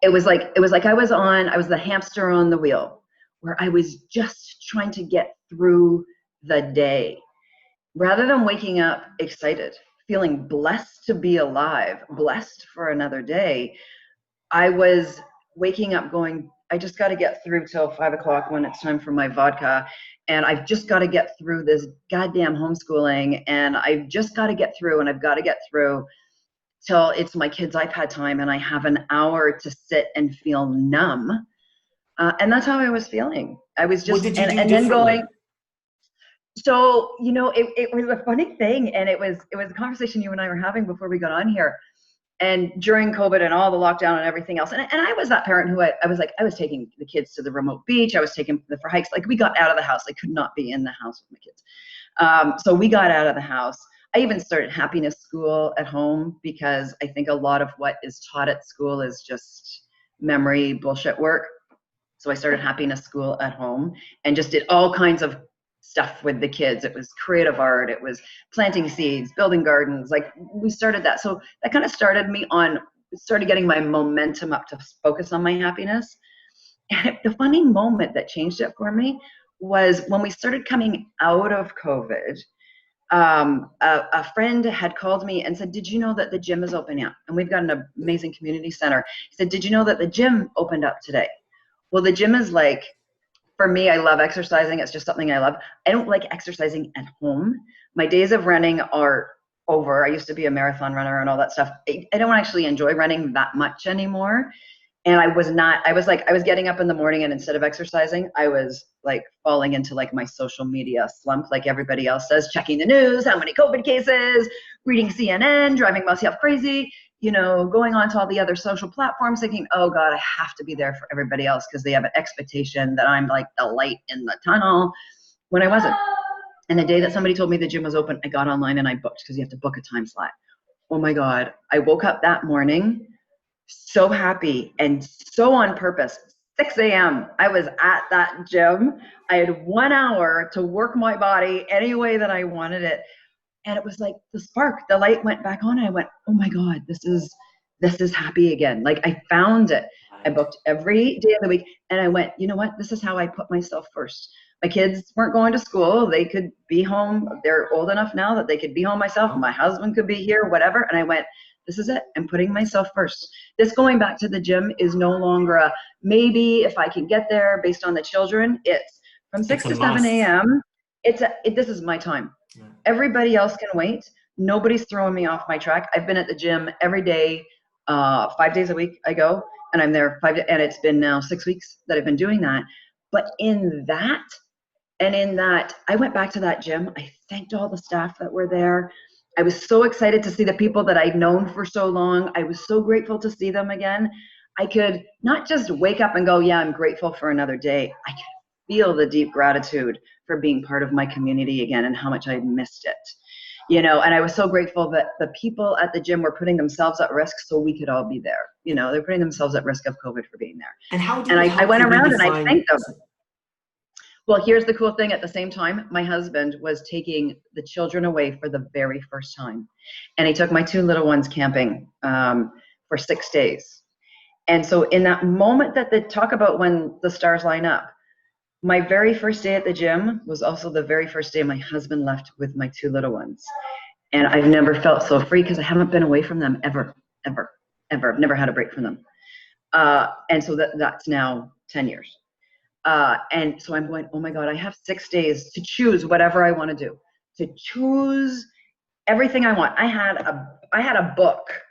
It was like I was the hamster on the wheel, where I was just trying to get through the day rather than waking up excited, feeling blessed to be alive, blessed for another day. I was waking up going, I just got to get through till 5 o'clock when it's time for my vodka. And I've just got to get through this goddamn homeschooling. And I've just got to get through, and I've got to get through till it's my kids' iPad time and I have an hour to sit and feel numb. And that's how I was feeling. I was just, and then going, so, it was a funny thing. And it was a conversation you and I were having before we got on here. And during COVID and all the lockdown and everything else. And I was that parent who I was taking the kids to the remote beach. I was taking them for hikes. Like, we got out of the house. I could not be in the house with my kids. So we got out of the house. I even started happiness school at home, because I think a lot of what is taught at school is just memory bullshit work. So I started happiness school at home and just did all kinds of stuff with the kids. It was creative art. It was planting seeds, building gardens. Like, we started that. So that kind of started getting my momentum up to focus on my happiness. And the funny moment that changed it for me was when we started coming out of COVID. A friend had called me and said, did you know that the gym is opening up? And we've got an amazing community center. He said, did you know that the gym opened up today? Well, the gym is like, for me, I love exercising. It's just something I love. I don't like exercising at home. My days of running are over. I used to be a marathon runner and all that stuff. I don't actually enjoy running that much anymore. And I was getting up in the morning, and instead of exercising, I was like falling into like my social media slump, like everybody else does, checking the news, how many COVID cases, reading CNN, driving myself crazy, going on to all the other social platforms thinking, oh God, I have to be there for everybody else because they have an expectation that I'm like the light in the tunnel, when I wasn't. And the day that somebody told me the gym was open, I got online and I booked, because you have to book a time slot. Oh my God. I woke up that morning so happy and so on purpose. 6 a.m. I was at that gym. I had 1 hour to work my body any way that I wanted it. And it was like the light went back on, and I went, oh my God, this is happy again. Like, I found it. I booked every day of the week, and I went, you know what? This is how I put myself first. My kids weren't going to school. They could be home. They're old enough now that they could be home myself. My husband could be here, whatever. And I went, this is it. I'm putting myself first. This going back to the gym is no longer a maybe if I can get there based on the children. It's from 6 to 7 a.m. This is my time. Yeah. Everybody else can wait. Nobody's throwing me off my track. I've been at the gym every day, 5 days a week I go, and I'm there and it's been now 6 weeks that I've been doing that. But in that, I went back to that gym. I thanked all the staff that were there. I was so excited to see the people that I'd known for so long. I was so grateful to see them again. I could not just wake up and go, yeah, I'm grateful for another day. I could feel the deep gratitude for being part of my community again and how much I missed it. And I was so grateful that the people at the gym were putting themselves at risk so we could all be there. They're putting themselves at risk of COVID for being there. And how did I went around and I thanked them. Well, here's the cool thing. At the same time, my husband was taking the children away for the very first time. And he took my 2 little ones camping for 6 days. And so in that moment that they talk about when the stars line up, My very first day at the gym was also the very first day my husband left with my 2 little ones. And I've never felt so free because I haven't been away from them ever. I've never had a break from them. And so that's now 10 years. And so I'm going, oh my God, I have 6 days to choose whatever I want to do, to choose everything I want. I had a book,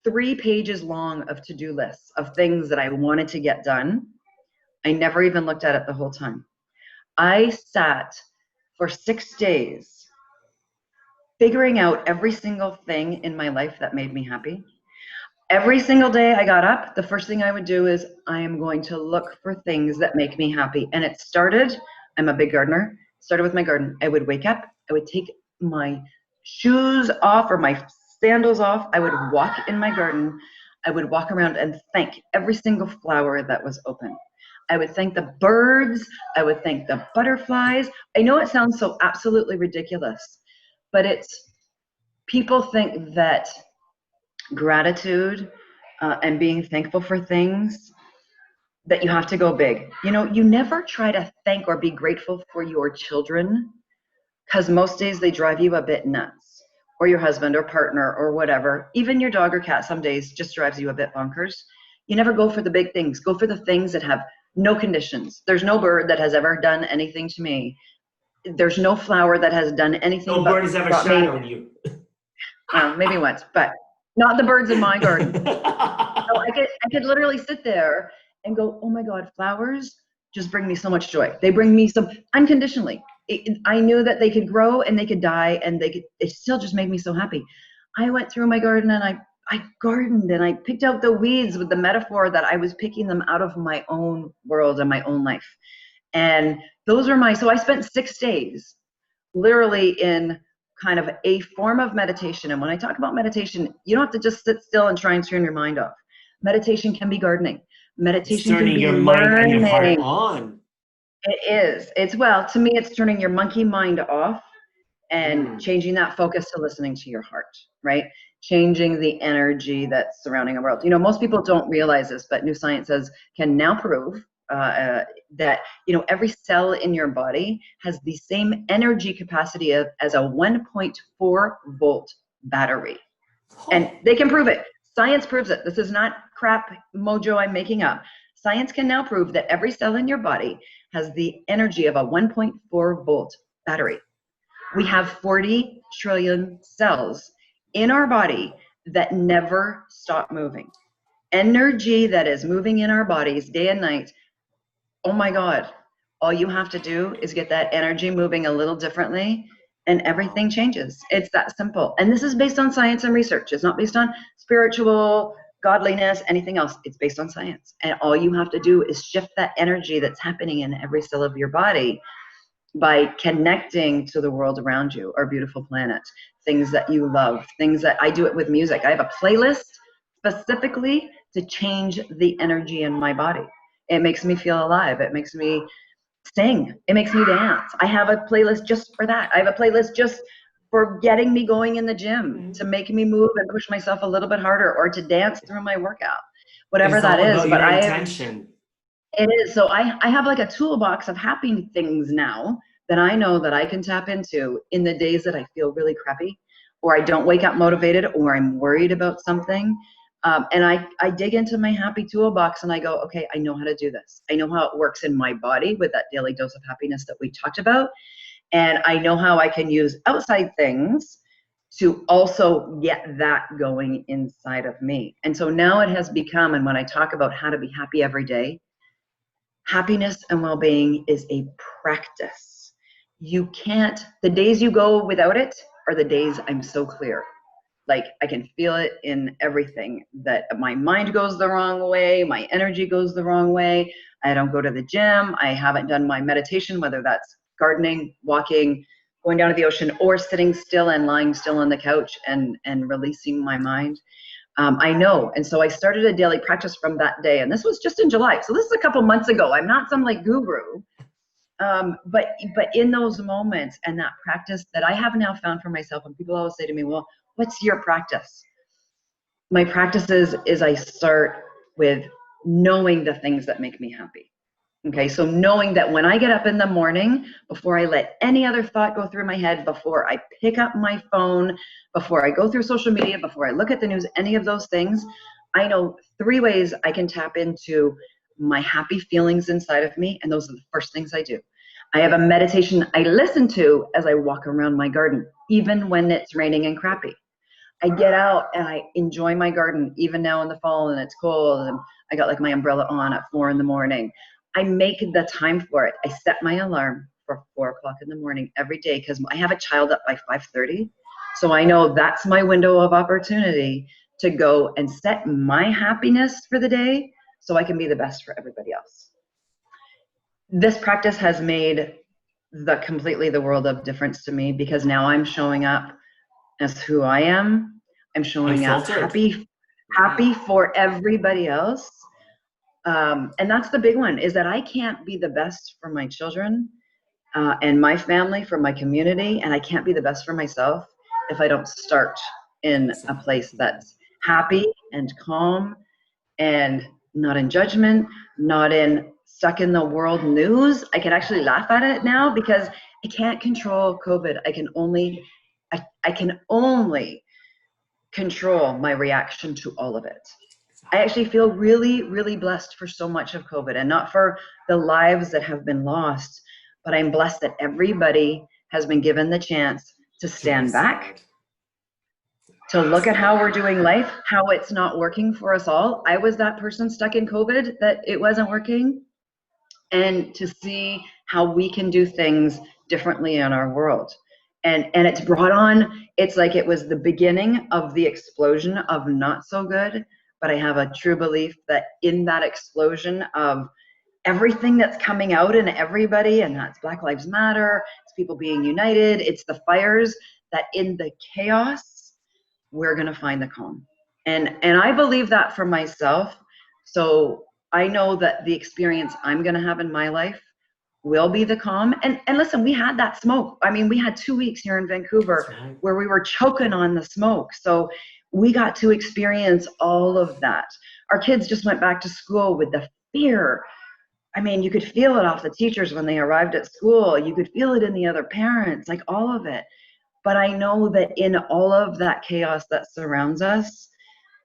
3 pages long of to-do lists of things that I wanted to get done. I never even looked at it the whole time. I sat for 6 days figuring out every single thing in my life that made me happy. Every single day I got up, the first thing I would do is I am going to look for things that make me happy. And it started, I'm a big gardener, started with my garden. I would wake up, I would take my shoes off or my sandals off. I would walk in my garden. I would walk around and thank every single flower that was open. I would thank the birds. I would thank the butterflies. I know it sounds so absolutely ridiculous, but people think that gratitude and being thankful for things, that you have to go big. You know, you never try to thank or be grateful for your children, because most days they drive you a bit nuts, or your husband or partner or whatever. Even your dog or cat some days just drives you a bit bonkers. You never go for the big things. Go for the things that have no conditions. There's no bird that has ever done anything to me. There's no flower that has done anything. No bird has ever shadowed you. Maybe once, but not the birds in my garden. So I could literally sit there and go, oh my God, flowers just bring me so much joy. They bring me some unconditionally. I knew that they could grow and they could die, and it still just made me so happy. I went through my garden and I gardened and I picked out the weeds with the metaphor that I was picking them out of my own world and my own life. And those are so I spent 6 days literally in kind of a form of meditation. And when I talk about meditation, you don't have to just sit still and try and turn your mind off. Meditation can be gardening. Meditation can be turning your mind and your heart on. It is. To me, it's turning your monkey mind off and changing that focus to listening to your heart, right? Changing the energy that's surrounding the world. You know, most people don't realize this, but new science can now prove that, you know, every cell in your body has the same energy capacity as a 1.4 volt battery. And they can prove it. Science proves it. This is not crap mojo I'm making up. Science can now prove that every cell in your body has the energy of a 1.4 volt battery. We have 40 trillion cells in our body that never stop moving. Energy that is moving in our bodies day and night. Oh my God, all you have to do is get that energy moving a little differently and everything changes. It's that simple. And this is based on science and research. It's not based on spiritual, godliness, anything else. It's based on science. And all you have to do is shift that energy that's happening in every cell of your body by connecting to the world around you, our beautiful planet, things that you love, things that I do it with music. I have a playlist specifically to change the energy in my body. It makes me feel alive. It makes me sing. It makes me dance. I have a playlist just for that. I have a playlist just for getting me going in the gym, to make me move and push myself a little bit harder, or to dance through my workout, whatever that is. But intention. It is. So I have like a toolbox of happy things now that I know that I can tap into in the days that I feel really crappy, or I don't wake up motivated, or I'm worried about something. And I dig into my happy toolbox and I go, okay, I know how to do this. I know how it works in my body with that daily dose of happiness that we talked about. And I know how I can use outside things to also get that going inside of me. And so now it has become, and when I talk about how to be happy every day, happiness and well-being is a practice. You can't, the days you go without it are the days I'm so clear. Like I can feel it in everything, that my mind goes the wrong way, my energy goes the wrong way. I don't go to the gym. I haven't done my meditation, whether that's gardening, walking, going down to the ocean, or sitting still and lying still on the couch and releasing my mind. I know. And so I started a daily practice from that day. And this was just in July. So this is a couple months ago. I'm not some like guru. But in those moments and that practice that I have now found for myself, and people always say to me, well, what's your practice? My practice is I start with knowing the things that make me happy. Okay, so knowing that when I get up in the morning, before I let any other thought go through my head, before I pick up my phone, before I go through social media, before I look at the news, any of those things, I know 3 ways I can tap into my happy feelings inside of me, and those are the first things I do. I have a meditation I listen to as I walk around my garden, even when it's raining and crappy. I get out and I enjoy my garden, even now in the fall and it's cold, and I got like my umbrella on at 4 a.m. I make the time for it. I set my alarm for 4 o'clock in the morning every day because I have a child up by 5:30. So I know that's my window of opportunity to go and set my happiness for the day so I can be the best for everybody else. This practice has made completely the world of difference to me because now I'm showing up as who I am. I'm showing up happy for everybody else. And that's the big one, is that I can't be the best for my children and my family, for my community, and I can't be the best for myself if I don't start in a place that's happy and calm and not in judgment, not in stuck in the world news. I can actually laugh at it now because I can't control COVID. I can only control my reaction to all of it. I actually feel really, really blessed for so much of COVID, and not for the lives that have been lost, but I'm blessed that everybody has been given the chance to stand back, to look at how we're doing life, how it's not working for us all. I was that person stuck in COVID that it wasn't working, and to see how we can do things differently in our world. And it's brought on, it's like it was the beginning of the explosion of not so good. But I have a true belief that in that explosion of everything that's coming out in everybody, and that's Black Lives Matter, it's people being united, it's the fires, that in the chaos, we're gonna find the calm. And I believe that for myself. So I know that the experience I'm gonna have in my life will be the calm. And listen, we had that smoke. I mean, we had 2 weeks here in Vancouver where we were choking on the smoke. So we got to experience all of that. Our kids just went back to school with the fear. I mean, you could feel it off the teachers when they arrived at school. You could feel it in the other parents, like all of it. But I know that in all of that chaos that surrounds us,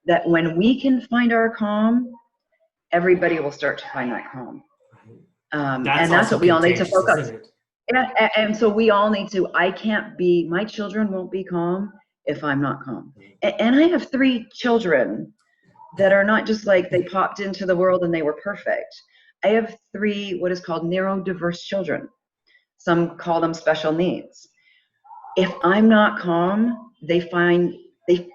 that when we can find our calm, everybody will start to find that calm. And that's what we all need to focus. And so we all need to, my children won't be calm if I'm not calm. And I have 3 children that are not just like they popped into the world and they were perfect. I have 3 what is called neurodiverse children. Some call them special needs. If I'm not calm, they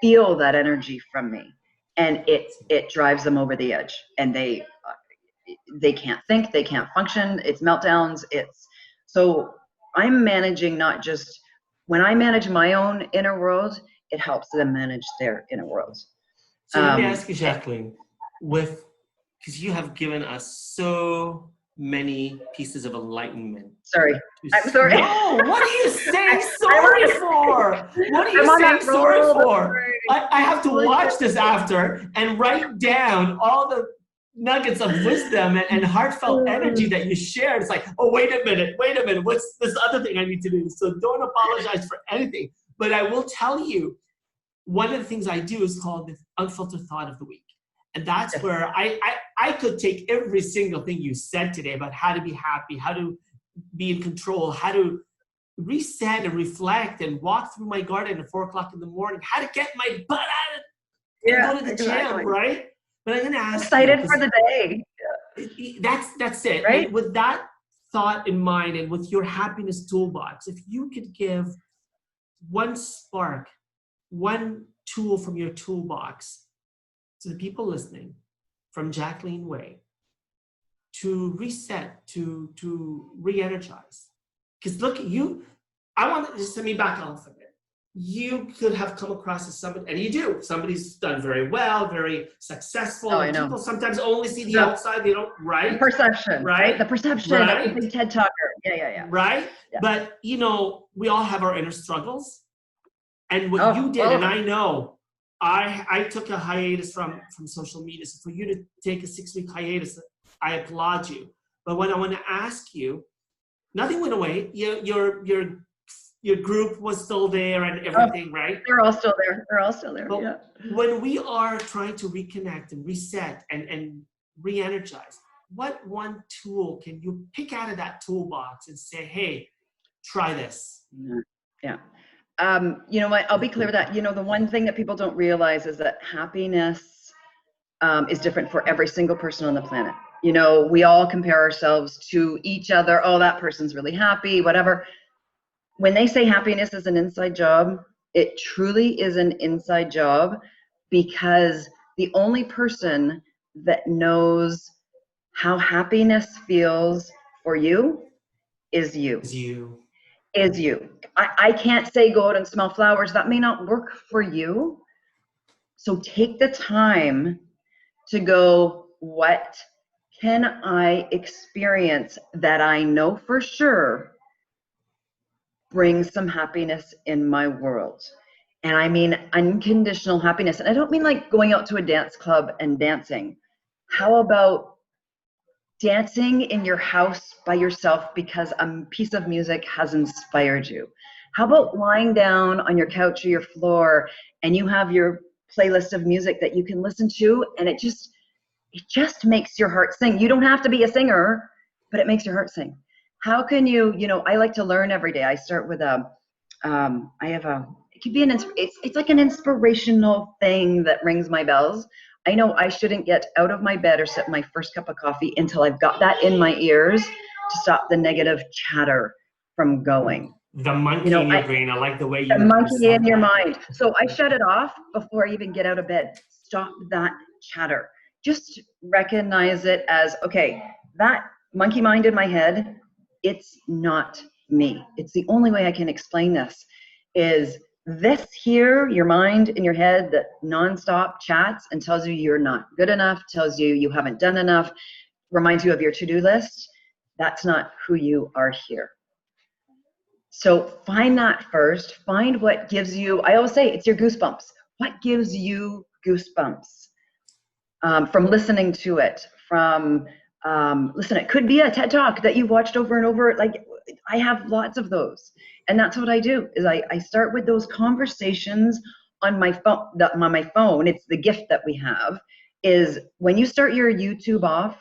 feel that energy from me, and it drives them over the edge, and they can't think, they can't function, it's meltdowns. So I'm managing, not just when I manage my own inner world, it helps them manage their inner world. So let me ask you, Jacqueline, because you have given us so many pieces of enlightenment. Sorry. I'm sorry. No, what are you saying sorry for? What are you saying sorry for? I have to watch this after and write down all the nuggets of wisdom and heartfelt energy that you shared. It's like, oh, wait a minute, what's this other thing I need to do? So don't apologize for anything. But I will tell you, one of the things I do is called the unfiltered thought of the week. And that's where I could take every single thing you said today about how to be happy, how to be in control, how to reset and reflect and walk through my garden at 4 o'clock in the morning, how to get my butt out and go to the gym, right? But I'm going to ask excited for the day. That's it. Right? And with that thought in mind and with your happiness toolbox, if you could give one spark, one tool from your toolbox to the people listening, from Jacqueline Way, to reset, to re-energize. Because look, I want to just let me back off a bit. You could have come across as somebody, and you do. Somebody's done very well, very successful. Oh, I know. People sometimes only see the outside, they don't, right? The perception, right? The perception right? of the big TED talker. Yeah. Right? Yeah. But, we all have our inner struggles. And what you did, and I know, I took a hiatus from social media. So for you to take a 6-week hiatus, I applaud you. But what I want to ask you, nothing went away. Your group was still there and everything, right? They're all still there. They're all still there. But yeah. when we are trying to reconnect and reset and re-energize, what one tool can you pick out of that toolbox and say, hey, try this? Yeah. You know what? I'll be clear with that. You know, the one thing that people don't realize is that happiness is different for every single person on the planet. You know, we all compare ourselves to each other. Oh, that person's really happy, whatever. When they say happiness is an inside job, it truly is an inside job, because the only person that knows how happiness feels for you is you. Is you. I can't say go out and smell flowers. That may not work for you. So take the time to go, what can I experience that I know for sure brings some happiness in my world? And I mean unconditional happiness. And I don't mean like going out to a dance club and dancing. How about dancing in your house by yourself because a piece of music has inspired you? How about lying down on your couch or your floor and you have your playlist of music that you can listen to, and it just makes your heart sing? You don't have to be a singer, but it makes your heart sing. How can you know, I like to learn every day. I start with it could be it's like an inspirational thing that rings my bells. I know I shouldn't get out of my bed or sip my first cup of coffee until I've got that in my ears to stop the negative chatter from going. The monkey in your brain. I like the way you. The monkey in your mind. So I shut it off before I even get out of bed. Stop that chatter. Just recognize it as, okay, that monkey mind in my head, it's not me. It's the only way I can explain this is this here, your mind in your head that nonstop chats and tells you you're not good enough, tells you you haven't done enough, reminds you of your to-do list. That's not who you are here. So find that first. Find what gives you, I always say it's your goosebumps. What gives you goosebumps? From listening to it, listen, it could be a TED Talk that you watched over and over. Like, I have lots of those. And that's what I do, is I start with those conversations on my phone. It's the gift that we have, is when you start your YouTube off,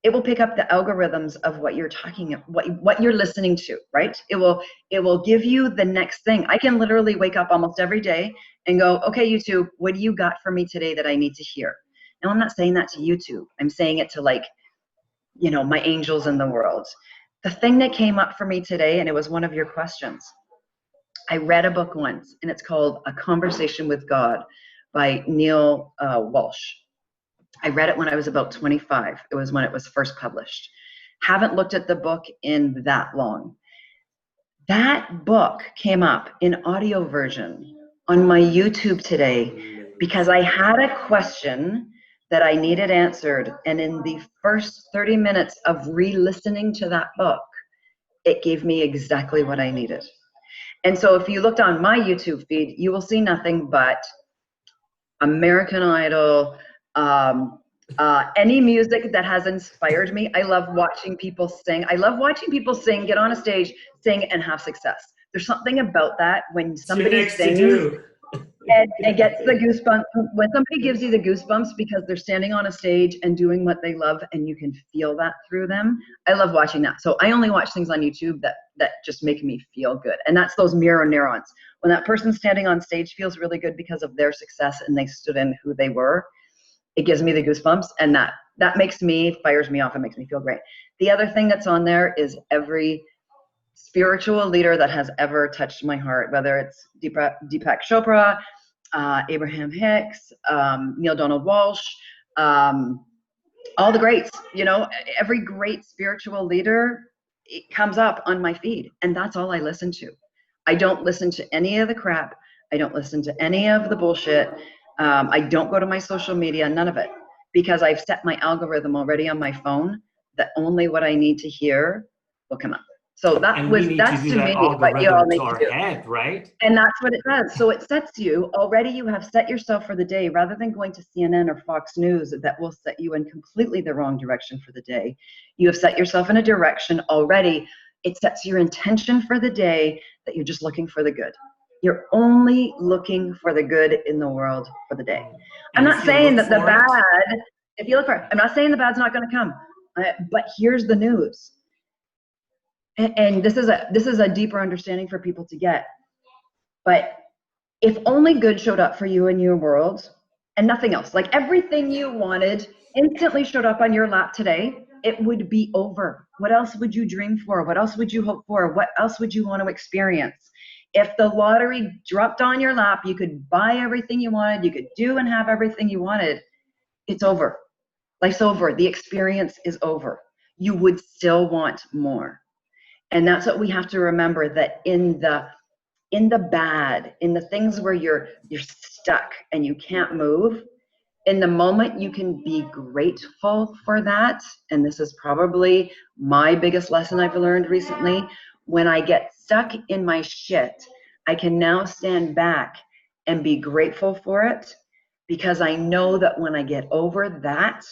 it will pick up the algorithms of what you're talking about, what you're listening to, right? It will give you the next thing. I can literally wake up almost every day and go, okay, YouTube, what do you got for me today that I need to hear? Now, I'm not saying that to YouTube. I'm saying it to, like, you know, my angels in the world. The thing that came up for me today, and it was one of your questions, I read a book once, and it's called A Conversation with God by Neil Walsh. I read it when I was about 25. It was when it was first published. Haven't looked at the book in that long. That book came up in audio version on my YouTube today because I had a question that I needed answered. And in the first 30 minutes of re-listening to that book, it gave me exactly what I needed. And so if you looked on my YouTube feed, you will see nothing but American Idol, any music that has inspired me. I love watching people sing. I love watching people sing, get on a stage, sing, and have success. There's something about that when somebody sings and it gets the goosebumps. When somebody gives you the goosebumps because they're standing on a stage and doing what they love and you can feel that through them, I love watching that. So I only watch things on YouTube that just make me feel good. And that's those mirror neurons. When that person standing on stage feels really good because of their success and they stood in who they were, it gives me the goosebumps, and that fires me off and makes me feel great. The other thing that's on there is every spiritual leader that has ever touched my heart, whether it's Deepak Chopra, Abraham Hicks, Neil Donald Walsh, all the greats, you know, every great spiritual leader, it comes up on my feed, and that's all I listen to. I don't listen to any of the crap. I don't listen to any of the bullshit. I don't go to my social media, none of it, because I've set my algorithm already on my phone that only what I need to hear will come up. So And we need that's to do to that me what you all algorithm need to our to do. head, right? And that's what it does. So it sets you already, you have set yourself for the day rather than going to CNN or Fox News that will set you in completely the wrong direction for the day. You have set yourself in a direction already. It sets your intention for the day that you're just looking for the good. You're only looking for the good in the world for the day. I'm not saying that the bad, if you look for it, I'm not saying the bad's not going to come, but here's the news. And this is a deeper understanding for people to get. But if only good showed up for you in your world and nothing else, like everything you wanted instantly showed up on your lap today, it would be over. What else would you dream for? What else would you hope for? What else would you want to experience? If the lottery dropped on your lap, you could buy everything you wanted, you could do and have everything you wanted. It's over. Life's over. The experience is over. You would still want more. And that's what we have to remember, that in the bad, in the things where you're stuck and you can't move, in the moment you can be grateful for that. And this is probably my biggest lesson I've learned recently. When I get stuck in my shit, I can now stand back and be grateful for it, because I know that when I get over that,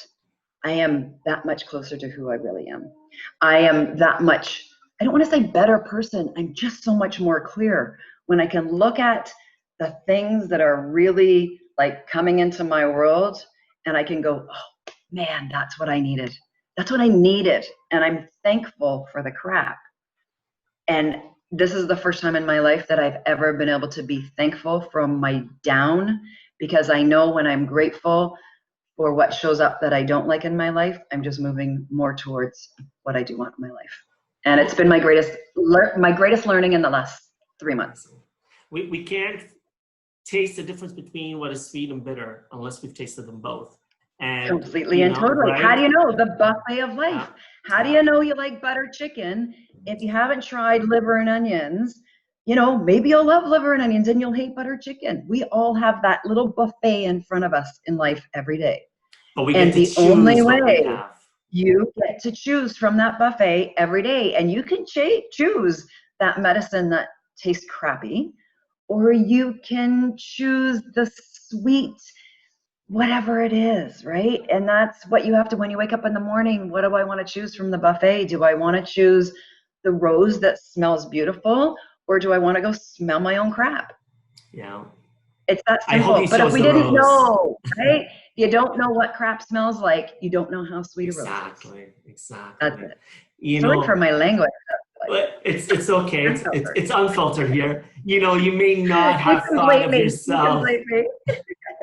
I am that much closer to who I really am. I am that much, I don't want to say better person, I'm just so much more clear when I can look at the things that are really like coming into my world, and I can go, oh man, that's what I needed. That's what I needed. And I'm thankful for the crap. And this is the first time in my life that I've ever been able to be thankful from my down, because I know when I'm grateful for what shows up that I don't like in my life, I'm just moving more towards what I do want in my life. And it's been my greatest learning in the last 3 months. We can't taste the difference between what is sweet and bitter unless we've tasted them both. And completely and totally. Right? How do you know? The buffet of life. How do you know you like buttered chicken if you haven't tried liver and onions? You know, maybe you'll love liver and onions and you'll hate buttered chicken. We all have that little buffet in front of us in life every day. But we get to choose only way what we have. You get to choose from that buffet every day, and you can choose that medicine that tastes crappy, or you can choose the sweet, whatever it is, right? And that's what you have to, when you wake up in the morning, what do I want to choose from the buffet? Do I want to choose the rose that smells beautiful, or do I want to go smell my own crap? Yeah. It's that simple. But if we didn't know, right? You don't know what crap smells like, you don't know how sweet a rose is. Exactly. That's it. Sorry for my language. It's okay. It's unfiltered here. You know, you may not have thought of yourself.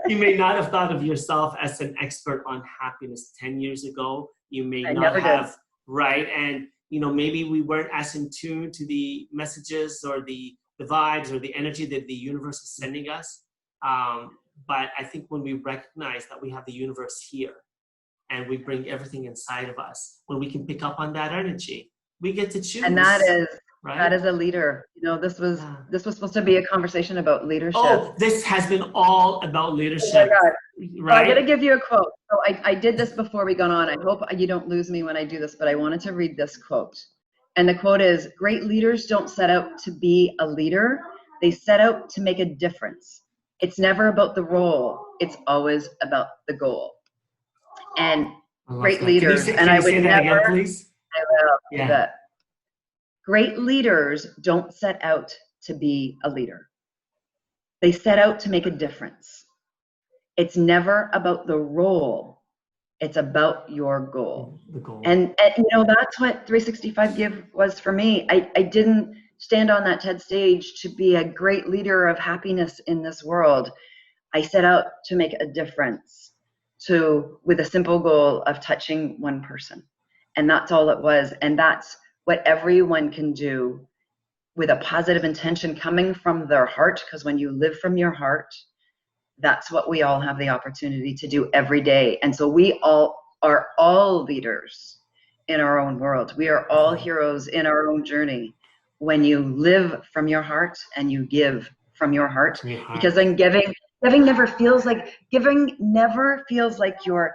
You may not have thought of yourself as an expert on happiness 10 years ago. You may not have, right? And, you know, maybe we weren't as in tune to the messages or the vibes or the energy that the universe is sending us. But I think when we recognize that we have the universe here and we bring everything inside of us, when we can pick up on that energy, we get to choose. And that is a leader. You know, this was supposed to be a conversation about leadership. Oh, this has been all about leadership. Oh my God. Right? Well, I'm going to give you a quote. So I did this before we got on. I hope you don't lose me when I do this, but I wanted to read this quote. And the quote is, great leaders don't set out to be a leader. They set out to make a difference. It's never about the role. It's always about the goal. And great leaders, and I would never, again, please? I will. Yeah. Great leaders don't set out to be a leader. They set out to make a difference. It's never about the role. It's about your goal. The goal. And you know, that's what 365 Give was for me. I didn't stand on that TED stage to be a great leader of happiness in this world. I set out to make a difference with a simple goal of touching one person. And that's all it was. And that's what everyone can do with a positive intention coming from their heart. Because when you live from your heart, that's what we all have the opportunity to do every day. And so we all are all leaders in our own world. We are all heroes in our own journey when you live from your heart and you give from your heart. Because then giving never feels like you're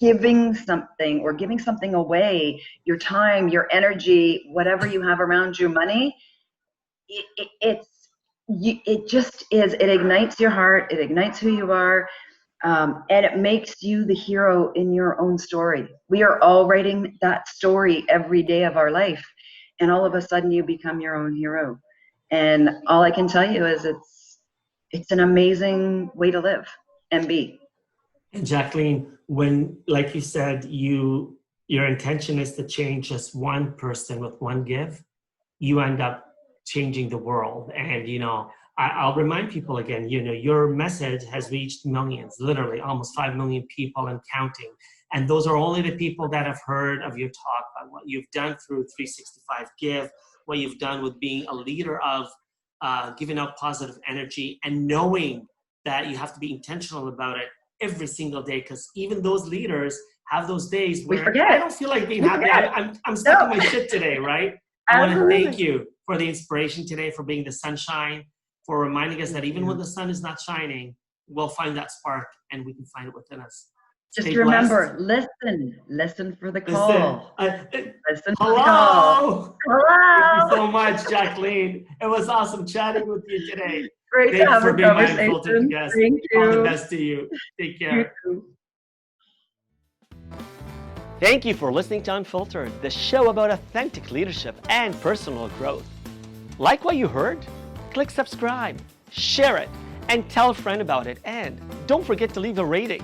giving something or giving something away, your time, your energy, whatever you have around you, money, it just is, it ignites your heart, it ignites who you are, and it makes you the hero in your own story. We are all writing that story every day of our life, and all of a sudden you become your own hero. And all I can tell you is it's an amazing way to live and be. And Jacqueline, when, like you said, your intention is to change just one person with one gift, you end up changing the world. And, I'll remind people again, your message has reached millions, literally almost 5 million people and counting. And those are only the people that have heard of your talk, about what you've done through 365 Give, what you've done with being a leader of giving out positive energy, and knowing that you have to be intentional about it every single day, because even those leaders have those days where I don't feel like being happy. I'm stuck in my shit today, right? I want to thank you for the inspiration today, for being the sunshine, for reminding us that even when the sun is not shining, we'll find that spark and we can find it within us. Just remember, listen for the call. Listen for the call. Hello. Thank you so much, Jacqueline. It was awesome chatting with you today. Great to have a conversation. Thank you. All the best to you. Take care. Thank you for listening to Unfiltered, the show about authentic leadership and personal growth. Like what you heard? Click subscribe, share it, and tell a friend about it. And don't forget to leave a rating.